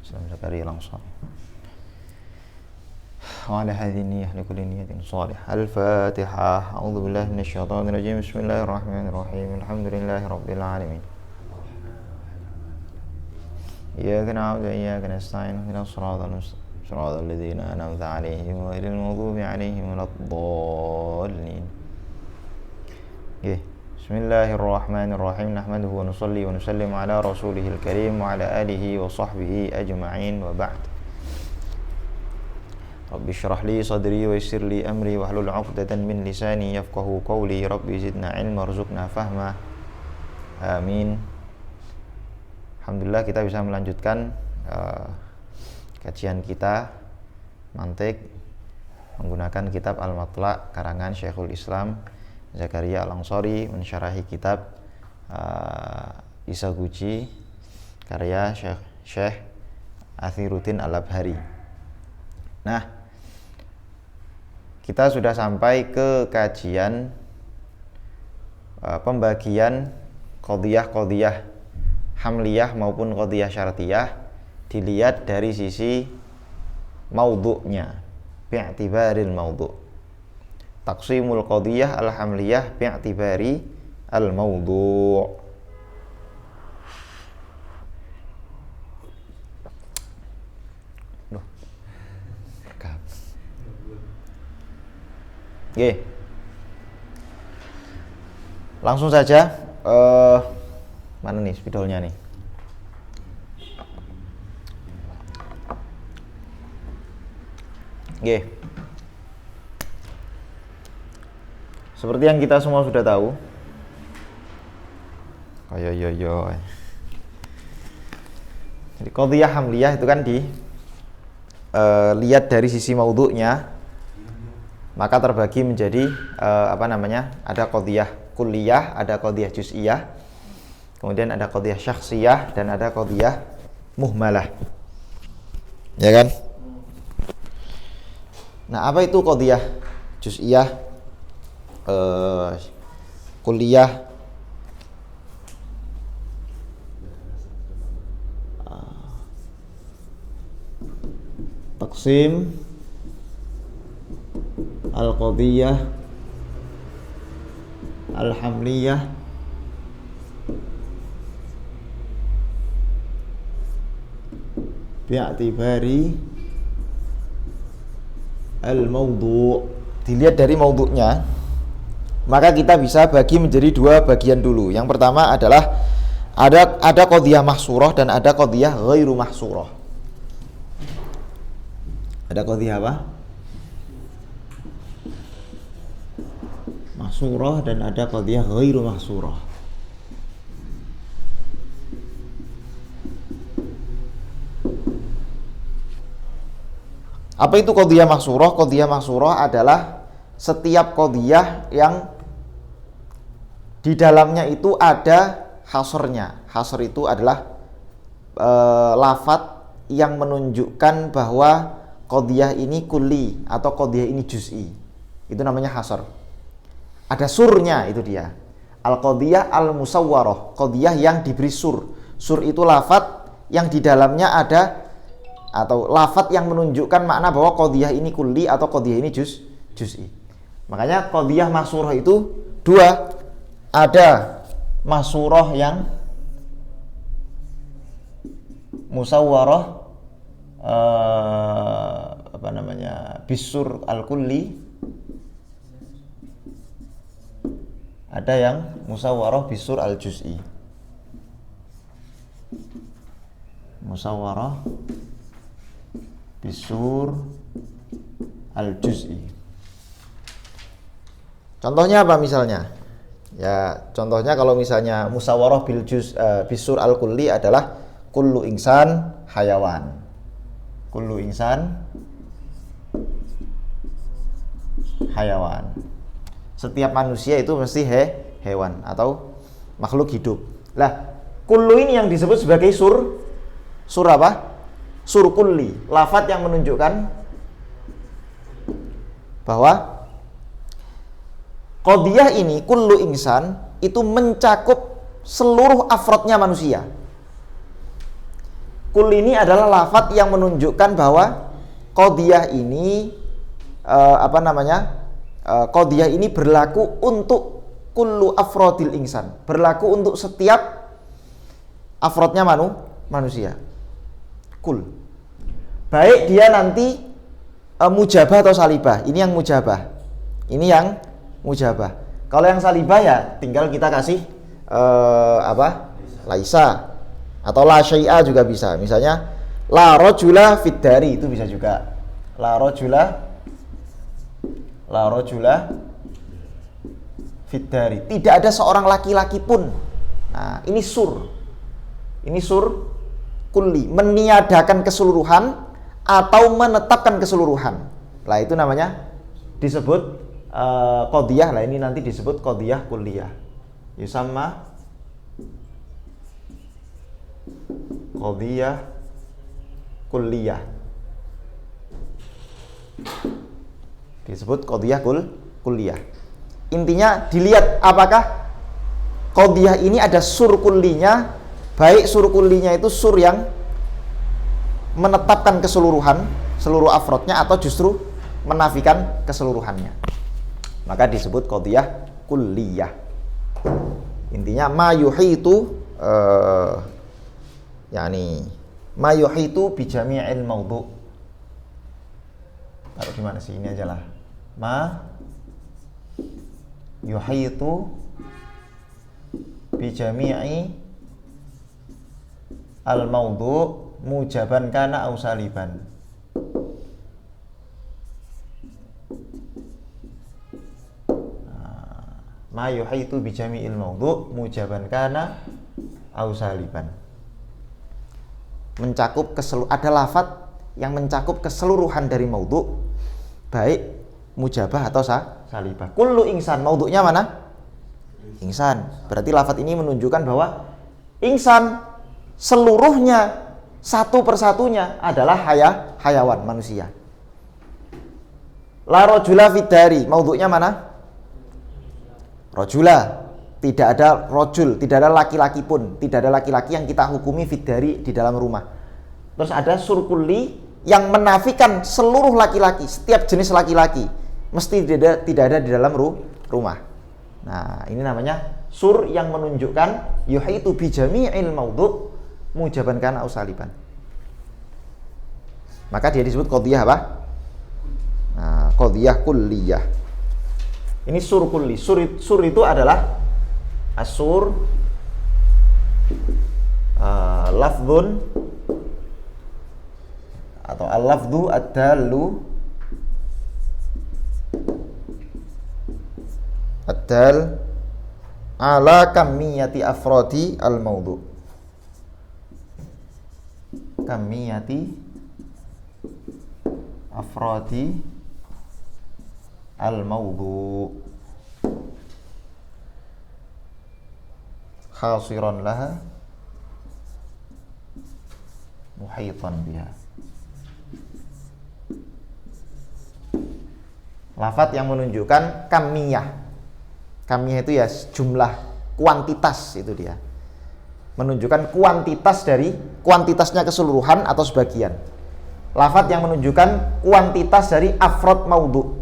Islam Zakaria Al-Ansari wa ala hadhihi niyyah li kulli niyyatin salihah. Al-Fatihah. A'udzu billahi minasyaitonir rajim. Bismillahirrahmanirrahim. Alhamdulillahi rabbil alamin. Iyyaka na'budu wa iyyaka nasta'in. Ihdinas siratal mustaqim. Shiratal ladzina an'amta 'alaihim ghairil maghdubi 'alaihim waladdallin. Bismillahirrahmanirrahim. Nahmaduhu wa nusalli wa nusallimu ala rasulihil karim wa ala alihi wa sahbihi ajma'in wa ba'd. Rabbi shrah li sadri wa yassir li amri wahlul 'uqdatam min lisani yafqahu qawli. Rabbi zidna ilma warzuqna fahma. Amin. Alhamdulillah kita bisa melanjutkan kajian kita mantik menggunakan kitab Al-Matla' karangan Syekhul Islam Zakaria Al-Ansari mensyarahi kitab Isaguchi karya Syekh Athiruddin Al-Abhari. Nah, kita sudah sampai ke kajian pembagian qadhiyah hamliyah maupun qadhiyah syartiyah dilihat dari sisi maudhu'nya, bi'tibaril maudhu'. Taqsimul qadhiyah al-hamliyah bi'tibari al-maudhu'. Oke. Langsung saja mana nih spidolnya nih? Oke. Seperti yang kita semua sudah tahu. Jadi qadhiyah hamliyah itu kan lihat dari sisi maudhu'nya, maka terbagi menjadi ada qadhiyah kulliyah, ada qadhiyah juz'iyah, kemudian ada qadhiyah syakhsiyah dan ada qadhiyah muhmalah. Ya kan? Nah, apa itu qadhiyah juz'iyah, kulliyah? Taqsim al-qadhiyah al-hamliyah bi'tibari al-maudhu'. Dilihat dari maudhu'nya, maka kita bisa bagi menjadi dua bagian dulu. Yang pertama adalah ada qadhiyah mahsurah dan ada qadhiyah ghairu mahsurah. Ada qadhiyah apa? Mahsurah dan ada qadhiyah ghairu mahsurah. Apa itu qadhiyah mahsurah? Qadhiyah mahsurah adalah setiap qadhiyah yang di dalamnya itu ada hasrnya. Hasr itu adalah lafadz yang menunjukkan bahwa qadhiyah ini kulli atau qadhiyah ini juz'i. Itu namanya hasr. Ada surnya, itu dia. Al-qadhiyah al-musawwarah, qadhiyah yang diberi sur. Sur itu lafadz yang di dalamnya ada, atau lafadz yang menunjukkan makna bahwa qadhiyah ini kulli atau qadhiyah ini juz'i. Makanya qadhiyah mahsurah itu dua. Ada mahsurah yang musawwarah bisur al-kulli, ada yang musawwarah bisur al-juz'i. Musawwarah bisur al-juz'i. Contohnya apa misalnya? Ya, contohnya kalau misalnya musawwarah bisur al-kulli adalah kullu insan hayawan. Kullu insan hayawan. Setiap manusia itu mesti hewan atau makhluk hidup. Lah, kullu ini yang disebut sebagai sur apa? Sur kulli. Lafadz yang menunjukkan bahwa qadhiyah ini kullu insan itu mencakup seluruh afrodnya manusia. Kul ini adalah lafadz yang menunjukkan bahwa qadiyah ini qadiyah ini berlaku untuk kullu afrodil insan, berlaku untuk setiap afrodnya manusia. Kul, baik dia nanti mujabah atau salibah. Ini yang mujabah. Kalau yang salibah ya tinggal kita kasih laisa atau la syai'a juga bisa. Misalnya la rajula fid dari, itu bisa juga. La rajula fid dari. Tidak ada seorang laki-laki pun. Nah, ini sur kulli, meniadakan keseluruhan atau menetapkan keseluruhan. Lah itu namanya disebut qadiyah. Lah ini nanti disebut qadiyah kulliyah. Yusamma qadiyah kulliyah. Disebut qadiyah kulliyah. Intinya dilihat apakah qadiyah ini ada sur kullinya, baik sur kullinya itu sur yang menetapkan keseluruhan, seluruh afrodnya, atau justru menafikan keseluruhannya. Maka disebut qadiyah kulliyah. Intinya ma yuhitu ma yuhitu bi jami'il mawdu'. Taruh di mana sih? Ini aja lah. Ma yuhitu bi jami'i al mawdu' mujaban kana au saliban. Ma yuhitu bi jami'il mawdu' mujaban kana au saliban. Mencakup ada lafadz yang mencakup keseluruhan dari maudhu', baik mujabah atau salibah. Kullu insan, maudhu'nya mana? Insan. Berarti lafadz ini menunjukkan bahwa insan seluruhnya, satu persatunya adalah hayawan, manusia. La rajula fid dari, maudhu'nya mana? Rajula. Tidak ada rojul, tidak ada laki-laki pun, tidak ada laki-laki yang kita hukumi fid dari, di dalam rumah. Terus ada sur kulli yang menafikan seluruh laki-laki, setiap jenis laki-laki mesti tidak ada di dalam rumah. Nah, ini namanya sur yang menunjukkan yuhitu bi jami'il mawdu' mujaban kana au saliban. Maka dia disebut qadiyah apa? Nah, qadiyah kulliyah. Ini sur kulli. Sur itu adalah asur lafdun atau al-lafdu ad-dallu ad-dal ala kamiyati afrodi al-mawdu'. Kamiyati afrodi al-mawdu' khasiran laha muhitan biha. Lafadz yang menunjukkan kamiyah. Kamiyah itu ya jumlah, kuantitas, itu dia. Menunjukkan kuantitasnya keseluruhan atau sebagian. Lafadz yang menunjukkan kuantitas dari afrod maudhu'.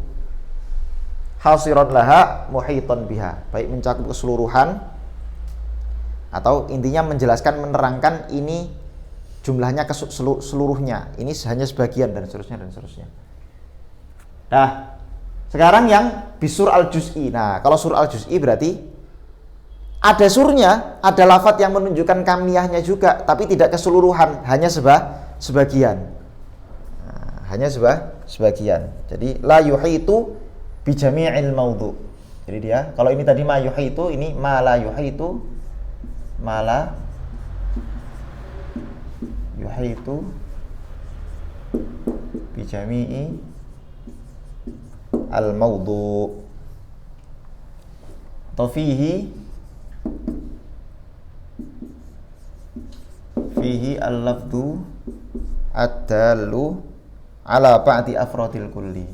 Hasiran laha muhitan biha. Baik mencakup keseluruhan atau intinya menjelaskan, menerangkan ini jumlahnya seluruhnya. Ini hanya sebagian dan seterusnya. Nah, sekarang yang bisur al-juz'i. Nah, kalau sur al-juz'i berarti ada surnya, ada lafadz yang menunjukkan kamiyahnya juga, tapi tidak keseluruhan, hanya sebagian. Nah, hanya sebagian. Jadi la yuhitu bi jami'il mawdu'. Jadi dia, kalau ini tadi ma yuhitu, ini ma la yuhitu, ma la yuhitu bi jami'i al-mawdu' atau fihi al-lafdu ad-dallu ala ba'di afrodil kulli.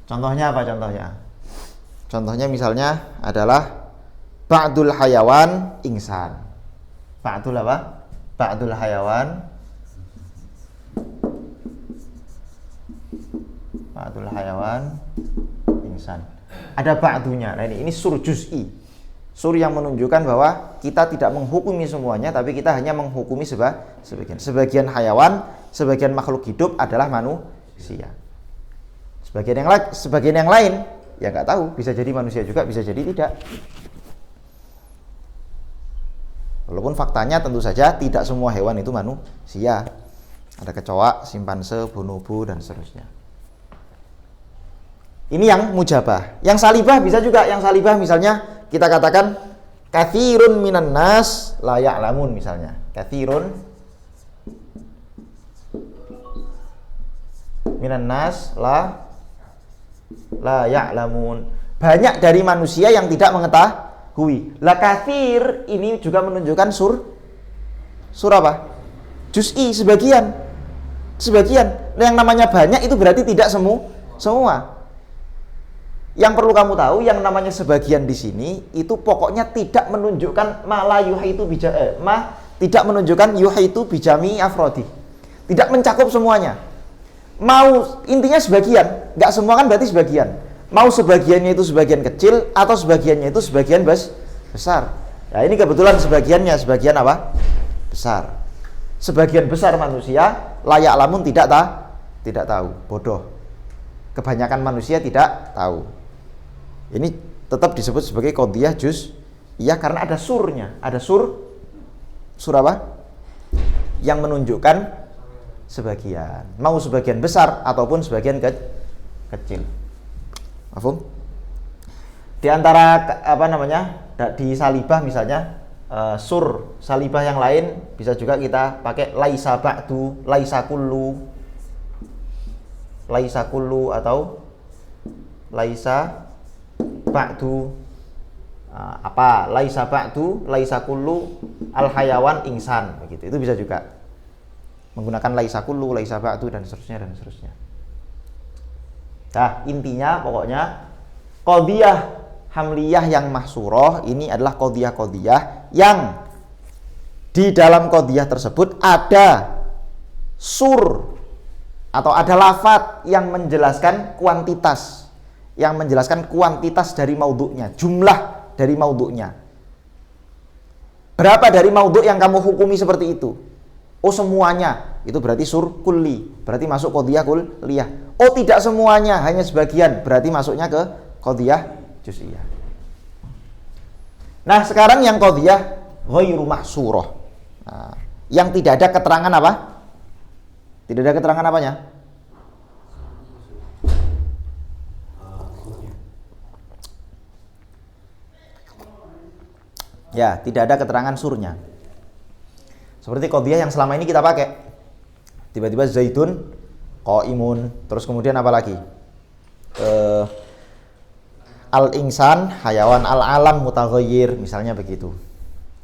Contohnya apa contohnya? Contohnya misalnya adalah ba'dul hayawan insan. Ba'dul apa? Ba'dul hayawan. Ba'dul hayawan insan. Ada ba'dunya. Nah ini sur juz'i. Sur yang menunjukkan bahwa kita tidak menghukumi semuanya, tapi kita hanya menghukumi sebagian. Sebagian hayawan, sebagian makhluk hidup adalah manusia. Sebagian yang lain ya nggak tahu, bisa jadi manusia juga, bisa jadi tidak. Walaupun faktanya tentu saja tidak semua hewan itu manusia. Ada kecoa, simpanse, bonobo dan seterusnya. Ini yang mujabah. Yang salibah bisa juga. Yang salibah misalnya kita katakan katsirun minan nas la ya'lamun misalnya. Katsirun minan nas la ya'lamun. Banyak dari manusia yang tidak mengetahui. La katsir ini juga menunjukkan sur apa? Juz'i, sebagian. Nah, yang namanya banyak itu berarti tidak semua. Yang perlu kamu tahu, yang namanya sebagian di sini itu pokoknya tidak menunjukkan tidak menunjukkan yuhaitu bijami afrodi. Tidak mencakup semuanya. Mau intinya sebagian, nggak semua kan berarti sebagian. Mau sebagiannya itu sebagian kecil atau sebagiannya itu sebagian besar. Nah, ini kebetulan sebagiannya sebagian apa? Besar. Sebagian besar manusia layak lamun tidak tahu, bodoh. Kebanyakan manusia tidak tahu. Ini tetap disebut sebagai qadhiyah juz'iyah karena ada surnya. Ada sur apa? Yang menunjukkan sebagian. Mau sebagian besar ataupun sebagian kecil. Mafhum? Di antara di salibah misalnya sur salibah yang lain bisa juga kita pakai laisa ba'du, laisa kullu atau laisa ba'du laisa ba'du, laisa kullu al hayawan insan begitu. Itu bisa juga menggunakan laisa kullu, laisa ba'du dan seterusnya. Nah, intinya pokoknya qadhiyah hamliyah yang mahsurah ini adalah qadhiyah yang di dalam qadhiyah tersebut ada sur atau ada lafadz yang menjelaskan kuantitas dari maudhu'nya, jumlah dari maudhu'nya. Berapa dari maudhu' yang kamu hukumi seperti itu? Oh semuanya, itu berarti sur kulli, berarti masuk qadhiyah kulliyah. Oh tidak semuanya, hanya sebagian, berarti masuknya ke qadhiyah juz'iyah. Nah sekarang yang qadhiyah ghairu mahsurah. Nah, yang tidak ada keterangan apa? Tidak ada keterangan apanya? Ya, tidak ada keterangan surnya. Seperti qadhiyah yang selama ini kita pakai. Tiba-tiba zaitun qaimun, terus kemudian apa lagi? Al-insan, hayawan, al-alam mutaghayyir, misalnya begitu.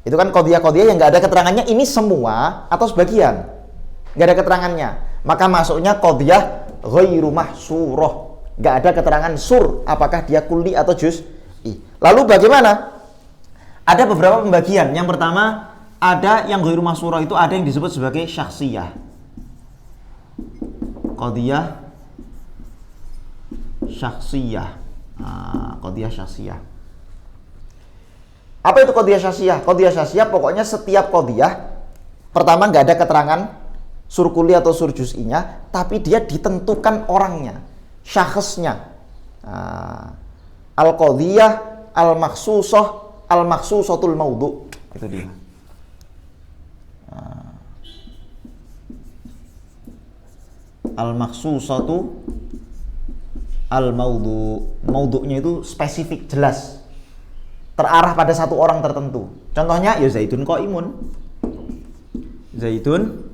Itu kan qadhiyah yang nggak ada keterangannya ini semua atau sebagian. Nggak ada keterangannya. Maka masuknya qadhiyah ghairu mahsurah. Nggak ada keterangan sur, apakah dia kulli atau juz'i. Lalu bagaimana? Ada beberapa pembagian. Yang pertama, ada yang ghairu mahsurah itu ada yang disebut sebagai syakhsiyah. Qadhiyah syakhsiyah. Qadhiyah syakhsiyah. Apa itu qadhiyah syakhsiyah? Qadhiyah syakhsiyah pokoknya setiap qadhiyah pertama nggak ada keterangan sur kulli atau sur juz'inya, tapi dia ditentukan orangnya, syakhsnya. Al-qadhiyah al-makhsusah al-makhsusatul maudhu', itu dia. Al-makhsusatu al-maudhu'. Maudhu'nya itu spesifik, jelas. Terarah pada satu orang tertentu. Contohnya ya zaitun qaimun. Zaitun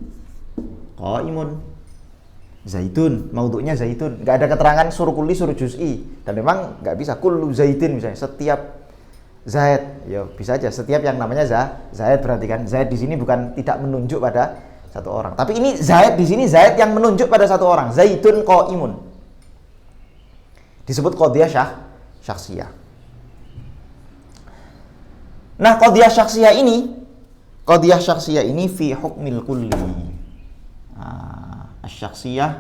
qaimun. Zaitun, maudhu'nya zaitun. Enggak ada keterangan sur kulli sur juz'i. Dan memang enggak bisa kullu zaitin misalnya, setiap Zaid, ya bisa aja setiap yang namanya Zaid, berarti kan Zaid di sini bukan tidak menunjuk pada satu orang. Tapi ini Zaid di sini Zaid yang menunjuk pada satu orang. Zaitun qaimun. Disebut qadhiyah syakhsiyah. Nah, qadhiyah syakhsiyah ini fi hukmil kulli. Nah, asy-syakhsiyah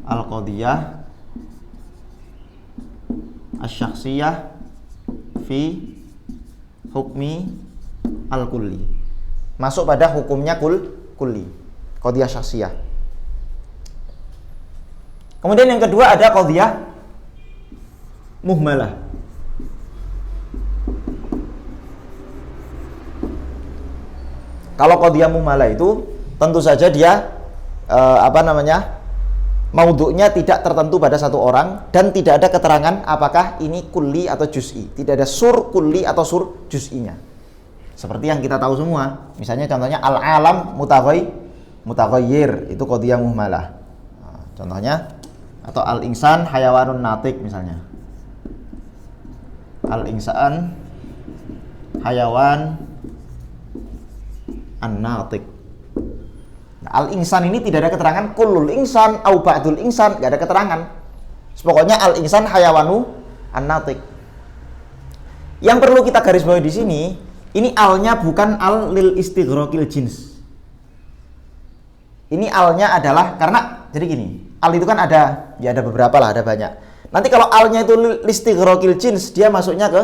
al-qadhiyah asy-syakhsiyah fi hukmi al-kulli. Masuk pada hukumnya kulli. Qadhiyah syakhsiyah. Kemudian yang kedua ada qadhiyah muhmalah. Kalau qadhiyah muhmalah itu tentu saja dia maudhu'nya tidak tertentu pada satu orang dan tidak ada keterangan apakah ini kulli atau juz'i. Tidak ada sur kulli atau sur juz'inya. Seperti yang kita tahu semua. Misalnya contohnya al-alam mutaghayyir, itu qadhiyah muhmalah. Nah, contohnya atau al-insan hayawanun natik misalnya. Al-insan hayawan an-natik. Nah, al-insan ini tidak ada keterangan kullul insan au ba'dul insan, enggak ada keterangan. Pokoknya al-insan hayawanu an-natik. Yang perlu kita garis bawahi di sini, ini al-nya bukan al lil istighraqil jins. Ini al-nya adalah karena jadi gini, al itu kan ada beberapa lah, ada banyak. Nanti kalau al-nya itu lil istighraqil jins, dia masuknya ke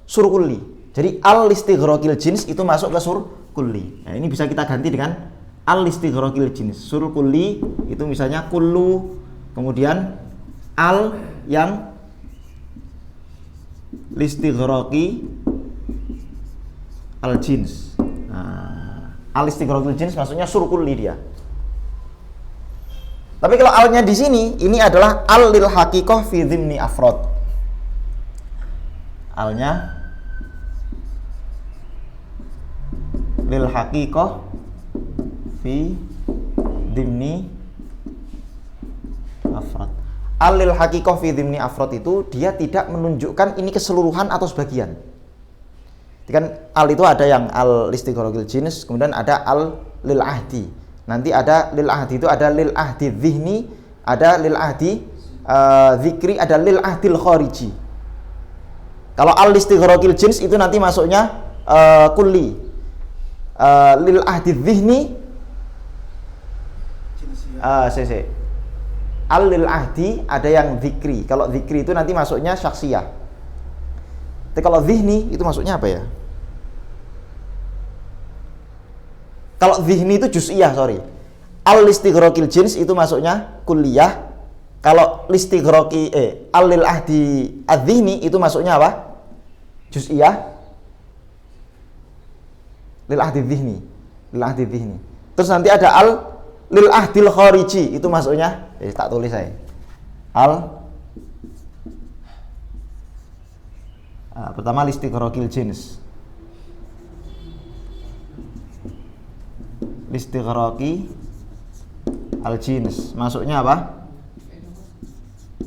sur kulli. Jadi al istighraqil jins itu masuk ke sur kulli. Nah, ini bisa kita ganti dengan al istighraqil jins. Sur kulli itu misalnya kullu, kemudian al yang listighraqi al jins. Nah, al istighraqil jins maksudnya sur kulli dia. Tapi kalau alnya di sini, ini adalah al lil haqiqah fi dhimni afrod. Alnya lil haqiqah fi dhimni afrod. Al lil haqiqah fi dhimni afrod itu dia tidak menunjukkan ini keseluruhan atau sebagian. Kan al itu ada yang al istighraqil jins, kemudian ada al lil ahdi. Nanti ada lil ahdi itu ada lil ahdi dzihni, ada lil ahdi zikri, ada lil ahdil khariji. Kalau al istighraqil jins itu nanti masuknya kulli. Lil ahdi dzihni al lil ahdi ada yang zikri. Kalau zikri itu nanti masuknya syakhsiyah. Tapi kalau dzihni itu masuknya apa ya? Kalau dzihni itu juz'iyah, al istighraqil jins itu masuknya kulliyah. Kalau listighraqi al lil ahdi adzihni itu masuknya apa? Juz'iyah. Lil ahdi dzihni, lil ahdi dzihni. Terus nanti ada al lil ahdil khariji, itu masuknya tak tulis saya. Pertama listighraqil jins. Listighraqi al jins masuknya apa?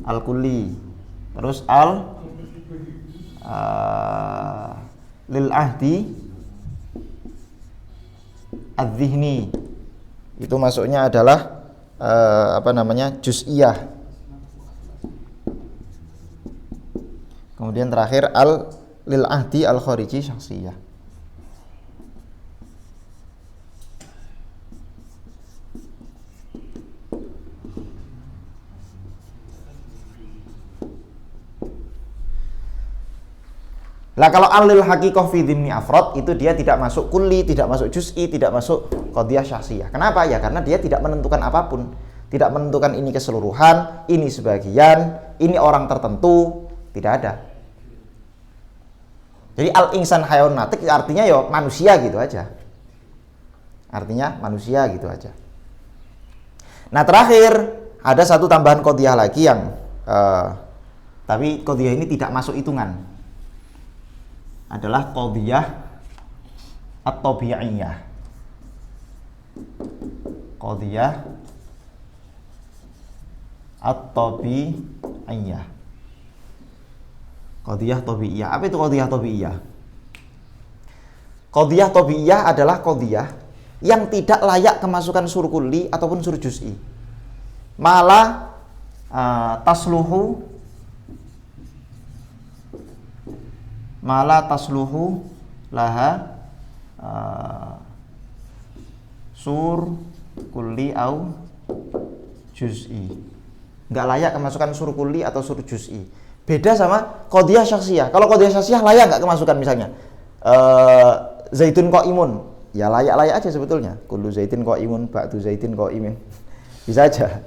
Al kulli. Terus al lil ahdi adzihni itu masuknya adalah juz'iyah. Kemudian terakhir al lil ahdi al khariji syakhsiyah. Lah kalau alil haqiqah fi dhimni afrod itu dia tidak masuk kulli, tidak masuk juz'i, tidak masuk qadhiyah syakhsiyah. Kenapa? Ya karena dia tidak menentukan apapun. Tidak menentukan ini keseluruhan, ini sebagian, ini orang tertentu, tidak ada. Jadi al-insan hayawan natik artinya ya manusia gitu aja. Artinya manusia gitu aja. Nah, terakhir ada satu tambahan qadhiyah lagi yang tapi qadhiyah ini tidak masuk hitungan. Adalah qadhiyah at-tabi'iyah. Qadhiyah at-tabi'iyah. Qadhiyah tabi'iyah. Apa itu qadhiyah tabi'iyah? Qadhiyah tabi'iyah adalah qadhiyah yang tidak layak kemasukan sur kulli ataupun sur juz'i. Malah tasluhu mala tasluhu laha sur kulli au juz'i. Enggak layak kemasukan sur kulli atau sur juz'i. Beda sama qadhiyah syakhsiyah. Kalau qadhiyah syakhsiyah layak enggak kemasukan misalnya zaitun qaimun. Ya layak-layak aja sebetulnya. Kullu zaitin qaimun, ba'du zaitin qaimin. Bisa aja.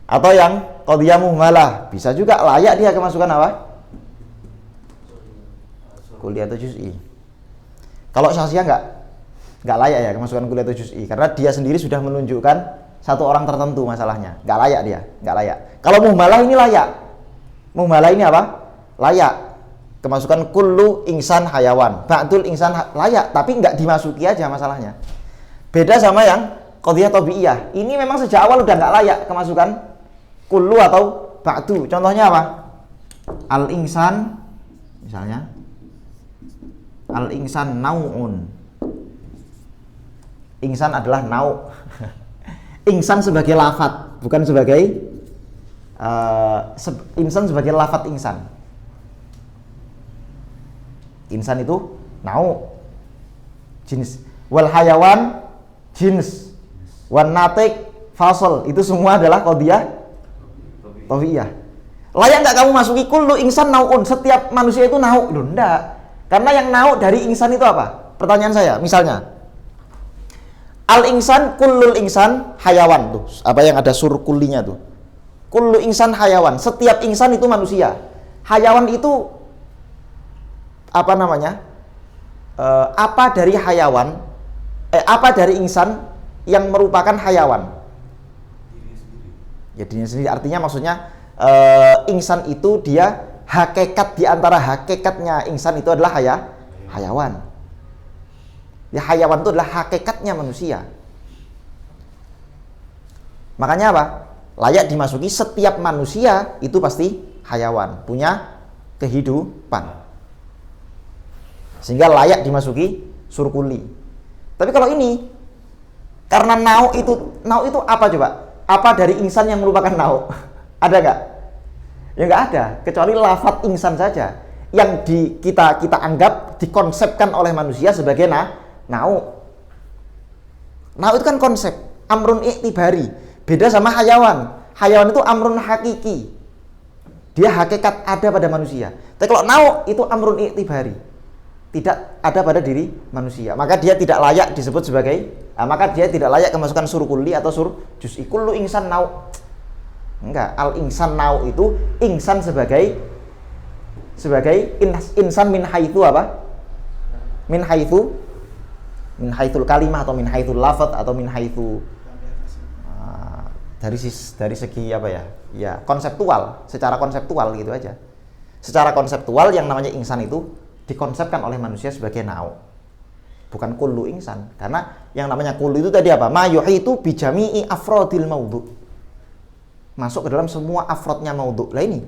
Atau yang qadhiyah muhmalah, bisa juga layak dia kemasukan apa? Kulli atau juz'i. Kalau syakhsiyah enggak layak ya kemasukan kulli atau juz'i karena dia sendiri sudah menunjukkan satu orang tertentu masalahnya. Enggak layak dia, enggak layak. Kalau muhmalah ini layak. Muhmalah ini apa? Layak. Kemasukan kullu insan hayawan. Ba'dul insan layak, tapi enggak dimasuki aja masalahnya. Beda sama yang qadhiyah tabi'iyah. Ini memang sejak awal udah enggak layak kemasukan kullu atau ba'du. Contohnya apa? Al-insan misalnya. Al-insan nau'un. Insan adalah nau'. Insan sebagai lafat, bukan sebagai insan sebagai lafat insan. Insan itu nau' jenis. Wal hayawan jenis. Wan natik fasal. Itu semua adalah qadhiyah tabi'iyah. Layak enggak kamu masuki kullu insan nau'un? Setiap manusia itu nau'. Loh, enggak. Karena yang nau' dari insan itu apa? Pertanyaan saya, misalnya al-insan, kullul insan hayawan tuh. Apa yang ada sur kullinya tuh? Kullu insan hayawan. Setiap insan itu manusia. Hayawan itu apa namanya? Apa dari hayawan? Apa dari insan yang merupakan hayawan? Ya dirinya sendiri. Artinya maksudnya insan itu dia hakikat, di antara hakikatnya insan itu adalah hayawan. Ya hayawan itu adalah hakikatnya manusia. Makanya apa? Layak dimasuki setiap manusia itu pasti hayawan, punya kehidupan. Sehingga layak dimasuki sur kulli. Tapi kalau ini karena nau itu apa coba? Apa dari insan yang merupakan nau? Ada enggak? Ya enggak ada, kecuali lafaz insan saja yang kita anggap dikonsepkan oleh manusia sebagai nau. Nau itu kan konsep, amrun i'tibari. Beda sama hayawan. Hayawan itu amrun hakiki. Dia hakikat ada pada manusia. Tapi kalau nau itu amrun i'tibari. Tidak ada pada diri manusia. Maka dia tidak layak disebut sebagai maka dia tidak layak kemasukan sur kulli atau sur juz'i. Kullu insan nau. Enggak, al-insan nau itu insan sebagai insan min haitsu apa? Min haitsul kalimah atau min haitsul lafaz atau min haitsu dari segi apa ya? Ya, konseptual, secara konseptual gitu aja. Secara konseptual yang namanya insan itu dikonsepkan oleh manusia sebagai nau. Bukan kullu insan. Karena yang namanya kullu itu tadi apa? Ma yuhitu bi jami'i afrodil maudhu. Masuk ke dalam semua afrodnya maudhu. Lah ini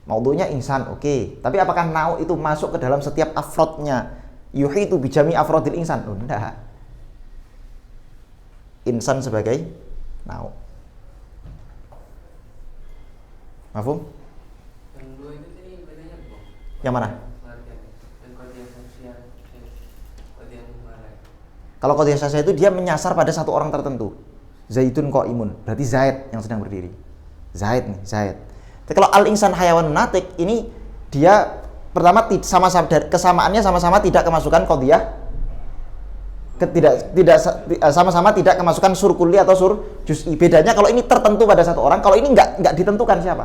maudhunya insan, oke. Tapi apakah nau itu masuk ke dalam setiap afrodnya? Yuhitu bi jami'i afrodil insan? Oh, enggak. Insan sebagai nau. Mafhum? Yang mana? Kalau qadhiyah syakhsiyah itu dia menyasar pada satu orang tertentu. Zaitun qaimun, berarti Zaid yang sedang berdiri. Zaid nih, Zaid. Tapi kalau al-insan hayawan natik ini dia pertama sama-sama kesamaannya sama-sama tidak kemasukan qadhiyah sama-sama tidak kemasukan sur kulli atau sur juz'i. Bedanya kalau ini tertentu pada satu orang, kalau ini enggak ditentukan siapa.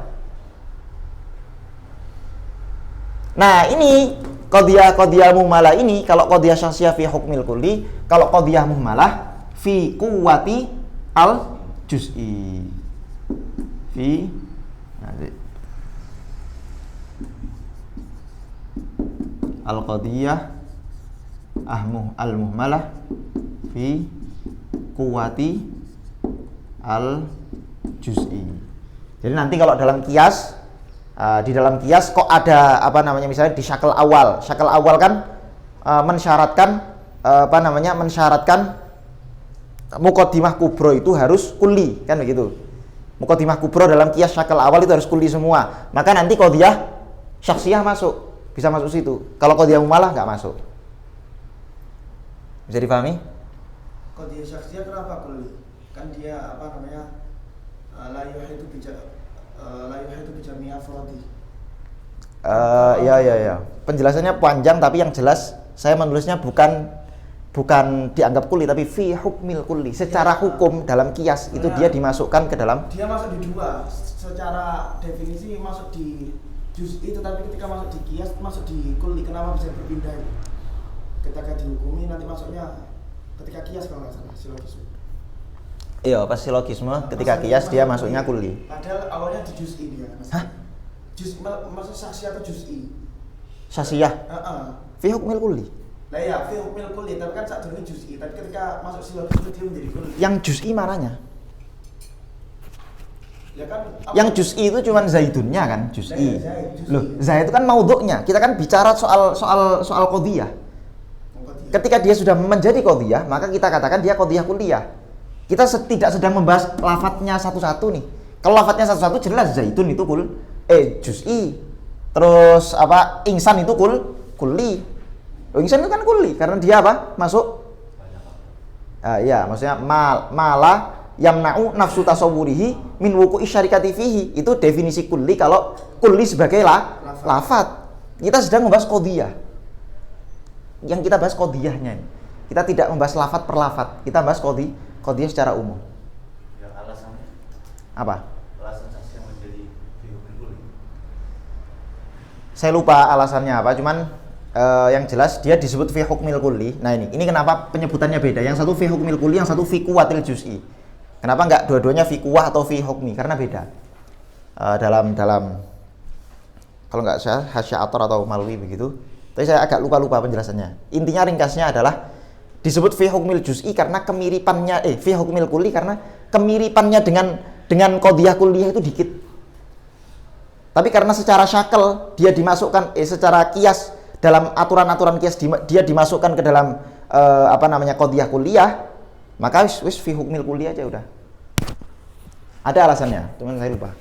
Nah, ini qadhiyah muhmalah ini, kalau qadhiyah syakhsiyah fi hukmil kulli, kalau qadhiyah muhmalah fi quwwati al juz'i. Fi al qadhiyah al muhmalah fi quwwati al juz'i. Jadi nanti kalau dalam qiyas di dalam qiyas kok ada apa namanya, misalnya di syakal awal kan mensyaratkan mensyaratkan muqaddimah kubro itu harus kulli, kan begitu. Muqaddimah kubro dalam qiyas syakal awal itu harus kulli semua. Maka nanti qadhiyah syakhsiyah masuk. Bisa masuk situ. Kalau qadhiyah mumalah nggak masuk. Bisa dipahami? Qadhiyah syakhsiyah kenapa kulli? Kan dia apa namanya? La yuhitu bijami afrodi. Ya. Penjelasannya panjang tapi yang jelas saya menulisnya bukan dianggap kulli tapi fi hukmil kulli. Secara hukum dalam qiyas itu dia dimasukkan ke dalam. Dia masuk di dua. Secara definisi masuk di juz'i, tetapi ketika masuk di qiyas masuk di kulli. Kenapa bisa berpindah? Ketika dihukumi nanti masuknya ketika qiyas kalau nggak salah silogisme. Iya, pas silogisme ketika qiyas dia masuknya kulli. Padahal awalnya di juz'i dia. Hah? Maksud saksi atau juz'i? Sasiyah. Fi hukmil kulli. Lah ya, fi hukmil kulli, tapi kan saat ini juz'i, tapi ketika masuk silogisme dia menjadi kulli. Yang juz'i mananya? Ya kan, yang juz'i itu cuman zaidunnya kan, juz'i. Juz'i. Loh, zaid itu kan maudhu'nya. Kita kan bicara soal qadhiyah. Ketika dia sudah menjadi qadhiyah, maka kita katakan dia qadhiyah kulliyah. Kita tidak sedang membahas lafadznya satu-satu nih. Kalau lafadznya satu-satu jelas zaidun itu juz'i. Terus apa? Insan itu kulli. Insan itu kan kulli karena dia apa? Masuk. Maksudnya malah yamna'u nafsu tasawwurihi min wuqu'i syarikati fihi. Itu definisi kulli kalau kulli sebagai lafadz. Kita sedang membahas qadhiyah. Yang kita bahas qadhiyahnya. Kita tidak membahas lafadz per lafadz. Kita bahas qadhiyah secara umum. Yang alasannya Apa? alasan saksi yang menjadi fi hukmil kulli. Saya lupa alasannya apa, cuman yang jelas dia disebut fi hukmil kulli. Nah ini kenapa penyebutannya beda. Yang satu fi hukmil kulli, yang satu fi quwwatil juz'i. Kenapa enggak dua-duanya fi quwwah atau fi hukmi? Karena beda. Dalam kalau enggak saya Hasyatur atau Malwi begitu. Tapi saya agak lupa penjelasannya. Intinya ringkasnya adalah disebut fi hukmil juz'i karena kemiripannya fi hukmil kulli karena kemiripannya dengan qadhiyah kulliyah itu dikit. Tapi karena secara syakal dia dimasukkan secara qiyas dalam aturan-aturan qiyas dia dimasukkan ke dalam qadhiyah kulliyah, maka wis fi hukmil kulliyah aja udah. Ada alasannya, cuman saya lupa.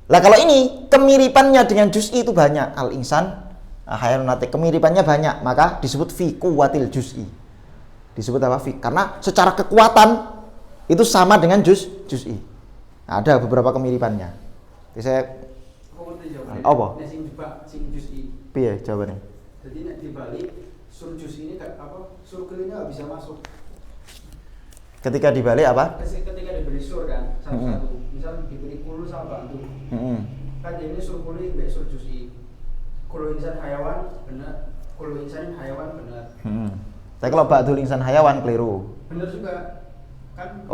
Lah kalau ini kemiripannya dengan juz'i itu banyak, al-insan hayanun natik, kemiripannya banyak, maka disebut fi quwwatil juz'i. Disebut apa? Fi, karena secara kekuatan itu sama dengan juz'i. Nah, ada beberapa kemiripannya. Jadi saya apa? Nek sing juz'i. Piye jawabannya? Jadi nek dibalik sur juz'i ini sur kullinya enggak bisa masuk. Ketika dibalik apa? Ketika diberi sur kan satu-satu. Misal diberi kullu sama bantu. Kan ini sur kulli mbek sur juz'i. Kullu insan hayawan benar, kullu insanin hayawan benar. Tapi kalau ba'dul insan hayawan keliru. Benar juga. Kan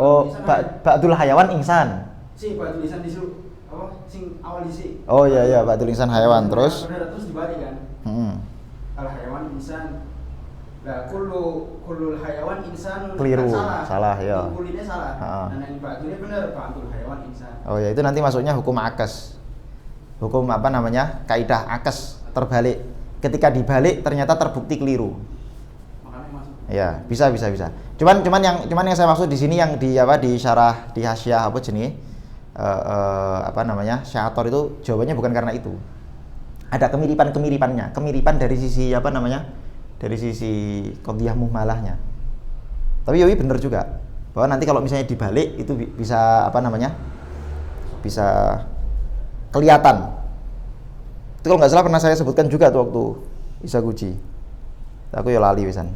ba'dul hayawan insan. Si ba'dul insan disuruh apa? Sing awal isi. Oh iya ba'dul insan hayawan terus. Benar terus dibalik kan. Al hayawan insan. Lah kullu hayawan insan keliru. Kan salah ya. Kullinya salah. Nah yang ba'dulnya benar, ba'dul hayawan insan. Oh ya itu nanti masuknya hukum akas. Hukum kaidah akas terbalik. Ketika dibalik ternyata terbukti keliru. Ya, bisa. Cuman yang saya maksud di sini yang di syarah di Hasyiah Syator itu jawabannya bukan karena itu. Ada kemiripannya. Kemiripan dari sisi dari sisi qadhiyah muhmalahnya. Tapi Yowi benar juga bahwa nanti kalau misalnya dibalik itu bisa bisa kelihatan. Itu kalau nggak salah pernah saya sebutkan juga tuh waktu Isaguchi. Aku ya lali wisan.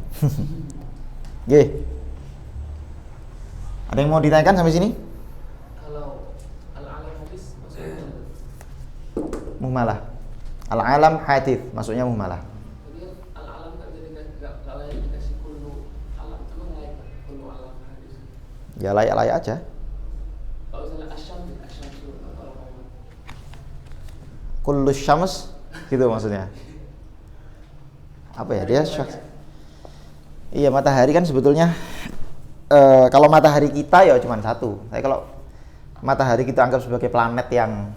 Nggih. Ada yang mau ditanyakan sampai sini? Kalau al-alam hadis maksudnya muhmalah. Al-alam hadits maksudnya muhmalah. jadi al-alam kan jadi enggak layak dikasih kullu alam, emang layak kullu alam hadis. Ya layak aja. Kalau misalnya asyam itu apa? Kullu syams gitu maksudnya. Apa ya dia syaks. Iya matahari kan sebetulnya kalau matahari kita ya cuma satu. Tapi kalau matahari kita anggap sebagai planet yang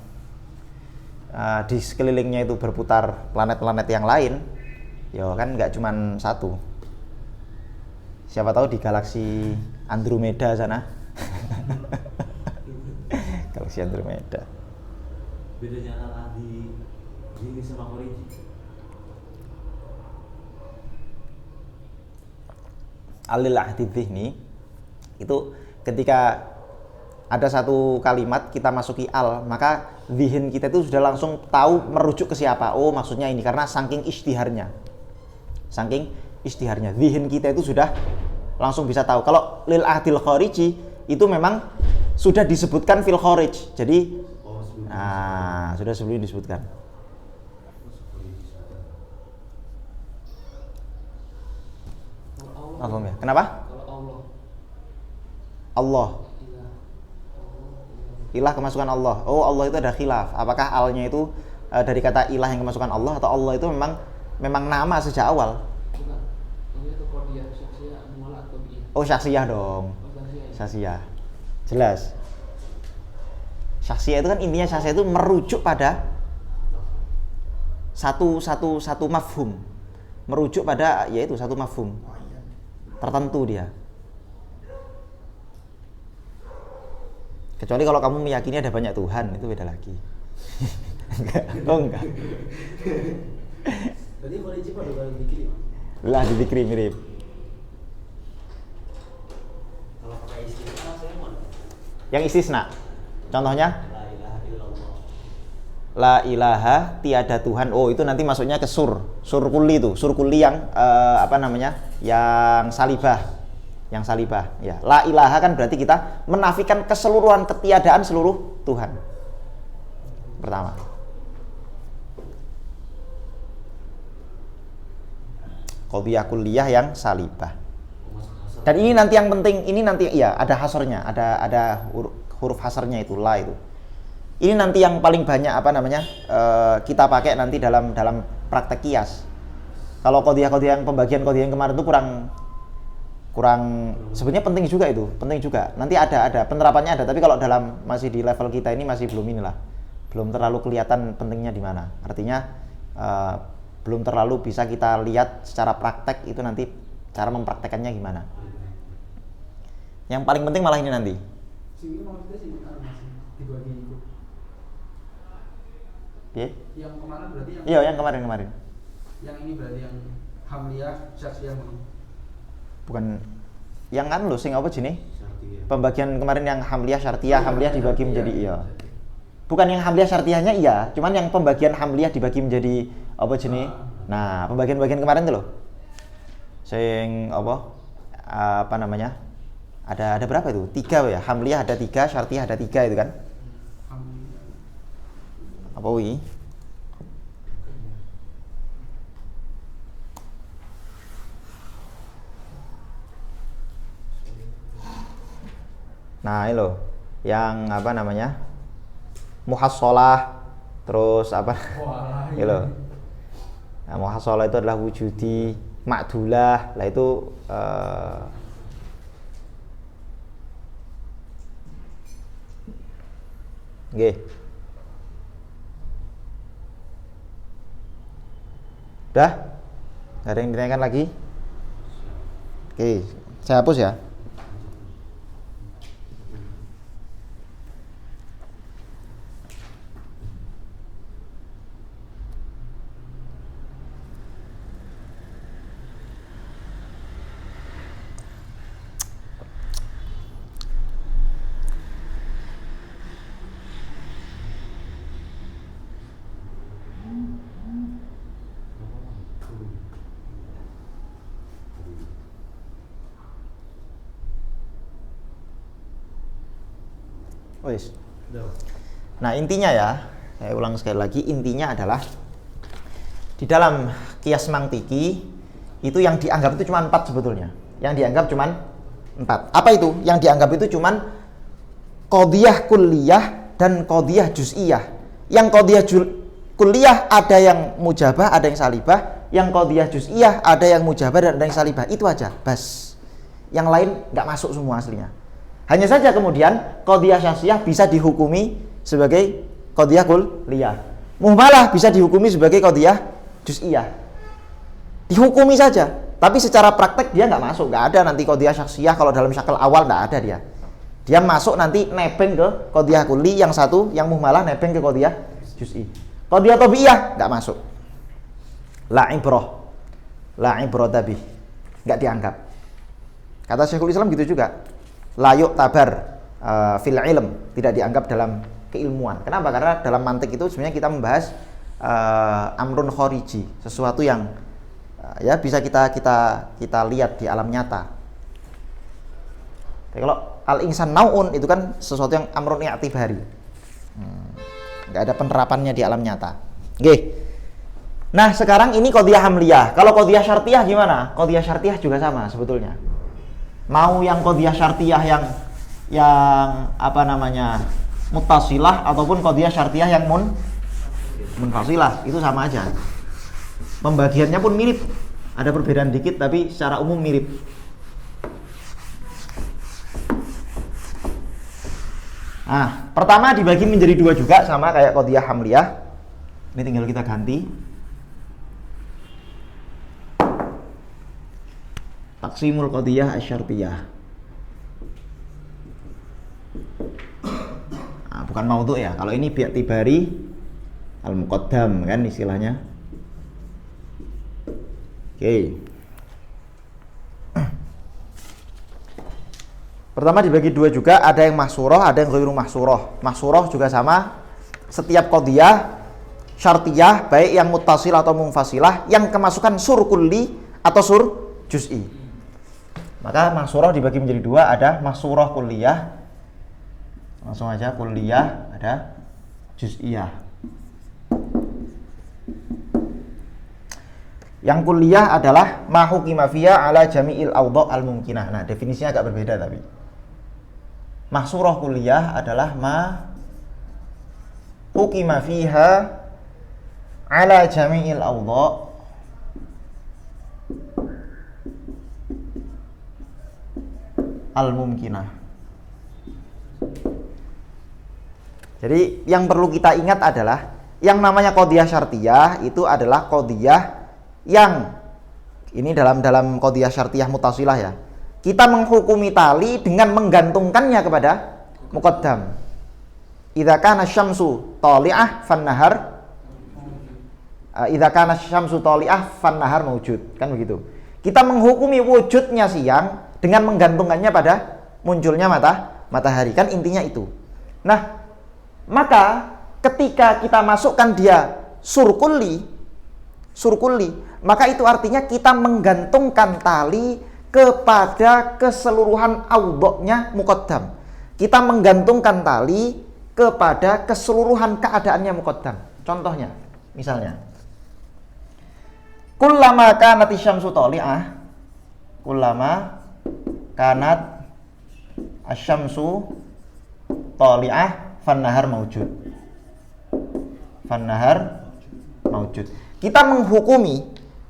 di sekelilingnya itu berputar planet-planet yang lain, ya kan nggak cuma satu. Siapa tahu di galaksi Andromeda sana. Galaksi Andromeda. Bedanya al-adi ini sama koriji. alil ahdi dzihni itu ketika ada satu kalimat kita masuki al, maka zihin kita itu sudah langsung tahu merujuk ke siapa. Oh, maksudnya ini karena saking istiharnya. Saking istiharnya. Zihin kita itu sudah langsung bisa tahu. Kalau lil ahdil khariji itu memang sudah disebutkan fil kharij. Jadi sudah sebelum disebutkan. Kalau Ya. Kenapa? kalau Allah. ilah. Ilah kemasukan Allah. Oh, Allah itu ada khilaf. Apakah alnya itu dari kata ilah yang kemasukan Allah atau Allah itu memang nama sejak awal? Bukan. Ini itu kodiyah syaksiyah mu'ala atau bi'iyah. Oh, syaksiyah dong. Syaksiyah. Jelas. Syaksiyah itu kan intinya syaksiyah itu merujuk pada satu mafhum. Merujuk pada yaitu satu mafhum. Tertentu dia. Kecuali kalau kamu meyakini ada banyak Tuhan, itu beda lagi. Enggak. Jadi khariji pada kalau dikiri. Lah didikri mirip. Kalau pakai istisna saya mana? Yang istisna. Contohnya La ilaha illallah. la ilaha tiada Tuhan. Oh, itu nanti masuknya ke sur kulli itu. Sur kulli yang yang salibah. Yang salibah, ya. La ilaha kan berarti kita menafikan keseluruhan ketiadaan seluruh Tuhan. Pertama. Qadhiyah kulliyah yang salibah. Dan ini nanti yang penting, ini nanti ya ada hasarnya, ada huruf hasarnya itu la itu. Ini nanti yang paling banyak kita pakai nanti dalam praktek kias. Kalau qadhiyah yang pembagian qadhiyah yang kemarin itu kurang sebenarnya penting juga. Nanti ada penerapannya ada, tapi kalau masih di level kita ini masih belum terlalu kelihatan pentingnya di mana. Artinya belum terlalu bisa kita lihat secara praktek itu nanti cara mempraktekannya gimana. Yang paling penting malah ini nanti. Sini maksudnya sih dibagi itu. Yang kemarin berarti yang Iya, yang kemarin. Yang ini berarti yang hamliyah syaksiyah Bukan yang kan lo sing apa jenis? Syartiyah. Pembagian kemarin yang hamliyah syartiyah, hamliyah dibagi menjadi iya. Bukan yang hamliyah syartiyahnya iya, cuman yang pembagian hamliyah dibagi menjadi apa jenis? Nah, pembagian kemarin tuh loh. Sing apa namanya? Ada berapa itu? 3 ya. Hamliyah ada 3, syartiyah ada 3 itu kan? Apa wi? Nah, ini loh. Yang apa namanya? Muhassalah, terus apa? Ini loh. Nah, muhassalah itu adalah wujudi, ma'dulah. Lah itu nggih. Udah? Gak ada yang ditanyakan lagi? Oke, saya hapus ya. Wis. Nah, intinya ya, saya ulang sekali lagi, intinya adalah di dalam kias mantiki itu yang dianggap itu cuma 4 sebetulnya. Yang dianggap cuma 4. Apa itu? Yang dianggap itu cuma qadhiyah kulliyah dan qadhiyah juz'iyah. Yang qadhiyah kulliyah ada yang mujabah, ada yang salibah. Yang qadhiyah juz'iyah ada yang mujabah dan ada yang salibah. Itu aja, bas. Yang lain nggak masuk semua aslinya. Hanya saja kemudian qadhiyah syaksiyah bisa dihukumi sebagai qadhiyah kulliyah. Muhmalah bisa dihukumi sebagai qadhiyah juz'iyah. Dihukumi saja, tapi secara praktek dia nggak masuk, nggak ada nanti qadhiyah syaksiyah kalau dalam syakal awal nggak ada dia. Dia masuk nanti nebeng ke qadhiyah kulli, yang satu yang muhmalah nebeng ke qadhiyah juz'i. Qadhiyah tabi'iyah nggak masuk. La ibrah tabih, nggak dianggap. Kata Syekhul Islam gitu juga. La yu'tabar fil ilm, tidak dianggap dalam keilmuan. Kenapa? Karena dalam mantik itu sebenarnya kita membahas amrun khariji, sesuatu yang ya bisa kita lihat di alam nyata. Tapi kalau al-insan nau'un itu kan sesuatu yang amrun i'tibari. Nggak ada penerapannya di alam nyata. Oke. Nah, sekarang ini qadhiyah hamliyah. Kalau qadhiyah syartiyah gimana? Qadhiyah syartiyah juga sama sebetulnya. Mau yang qadhiyah syartiyah yang apa namanya? Muttasilah ataupun qadhiyah syartiyah yang munfasilah, itu sama aja. Pembagiannya pun mirip. Ada perbedaan dikit tapi secara umum mirip. Nah, pertama dibagi menjadi dua juga sama kayak qadhiyah hamliyah. Ini tinggal kita ganti. Taqsimul qadhiyah asy-syartiyah. Nah, bukan maudhu ya. Kalau ini bi'tibari al-muqaddam kan istilahnya. Oke. Pertama dibagi dua juga, ada yang mahsurah, ada yang ghairu mahsurah. Mahsurah juga sama. Setiap qadhiyah syartiyah baik yang muttasil atau munfasilah yang kemasukan sur kulli atau sur juz'i. Maka mahsurah dibagi menjadi dua, ada mahsurah kulliyah. Langsung aja kulliyah, ada juz'iyah. Yang kulliyah adalah ma hukima fiha ala jami'il awdha' al-mumkinah. Nah, definisinya agak berbeda tapi. Mahsurah kulliyah adalah ma hukima fiha ala jami'il awdha' al-mumkinah. Jadi yang perlu kita ingat adalah yang namanya qadhiyah syartiyah itu adalah qadhiyah yang ini dalam qadhiyah syartiyah muttasilah ya. Kita menghukumi tali dengan menggantungkannya kepada muqaddam. Idza kana syamsu tali'ah fan-nahar idza kana syamsu tali'ah fan-nahar maujud, kan begitu. Kita menghukumi wujudnya siang dengan menggantungkannya pada munculnya matahari, kan intinya itu. Nah, maka ketika kita masukkan dia surkulli, maka itu artinya kita menggantungkan tali kepada keseluruhan awdha'nya muqaddam. Kita menggantungkan tali kepada keseluruhan keadaannya muqaddam. Contohnya, misalnya, kullama kanat syamsu tali'ah, kullama kanat asyamsu tali'ah fan-nahar maujud. Fan-nahar maujud. Kita menghukumi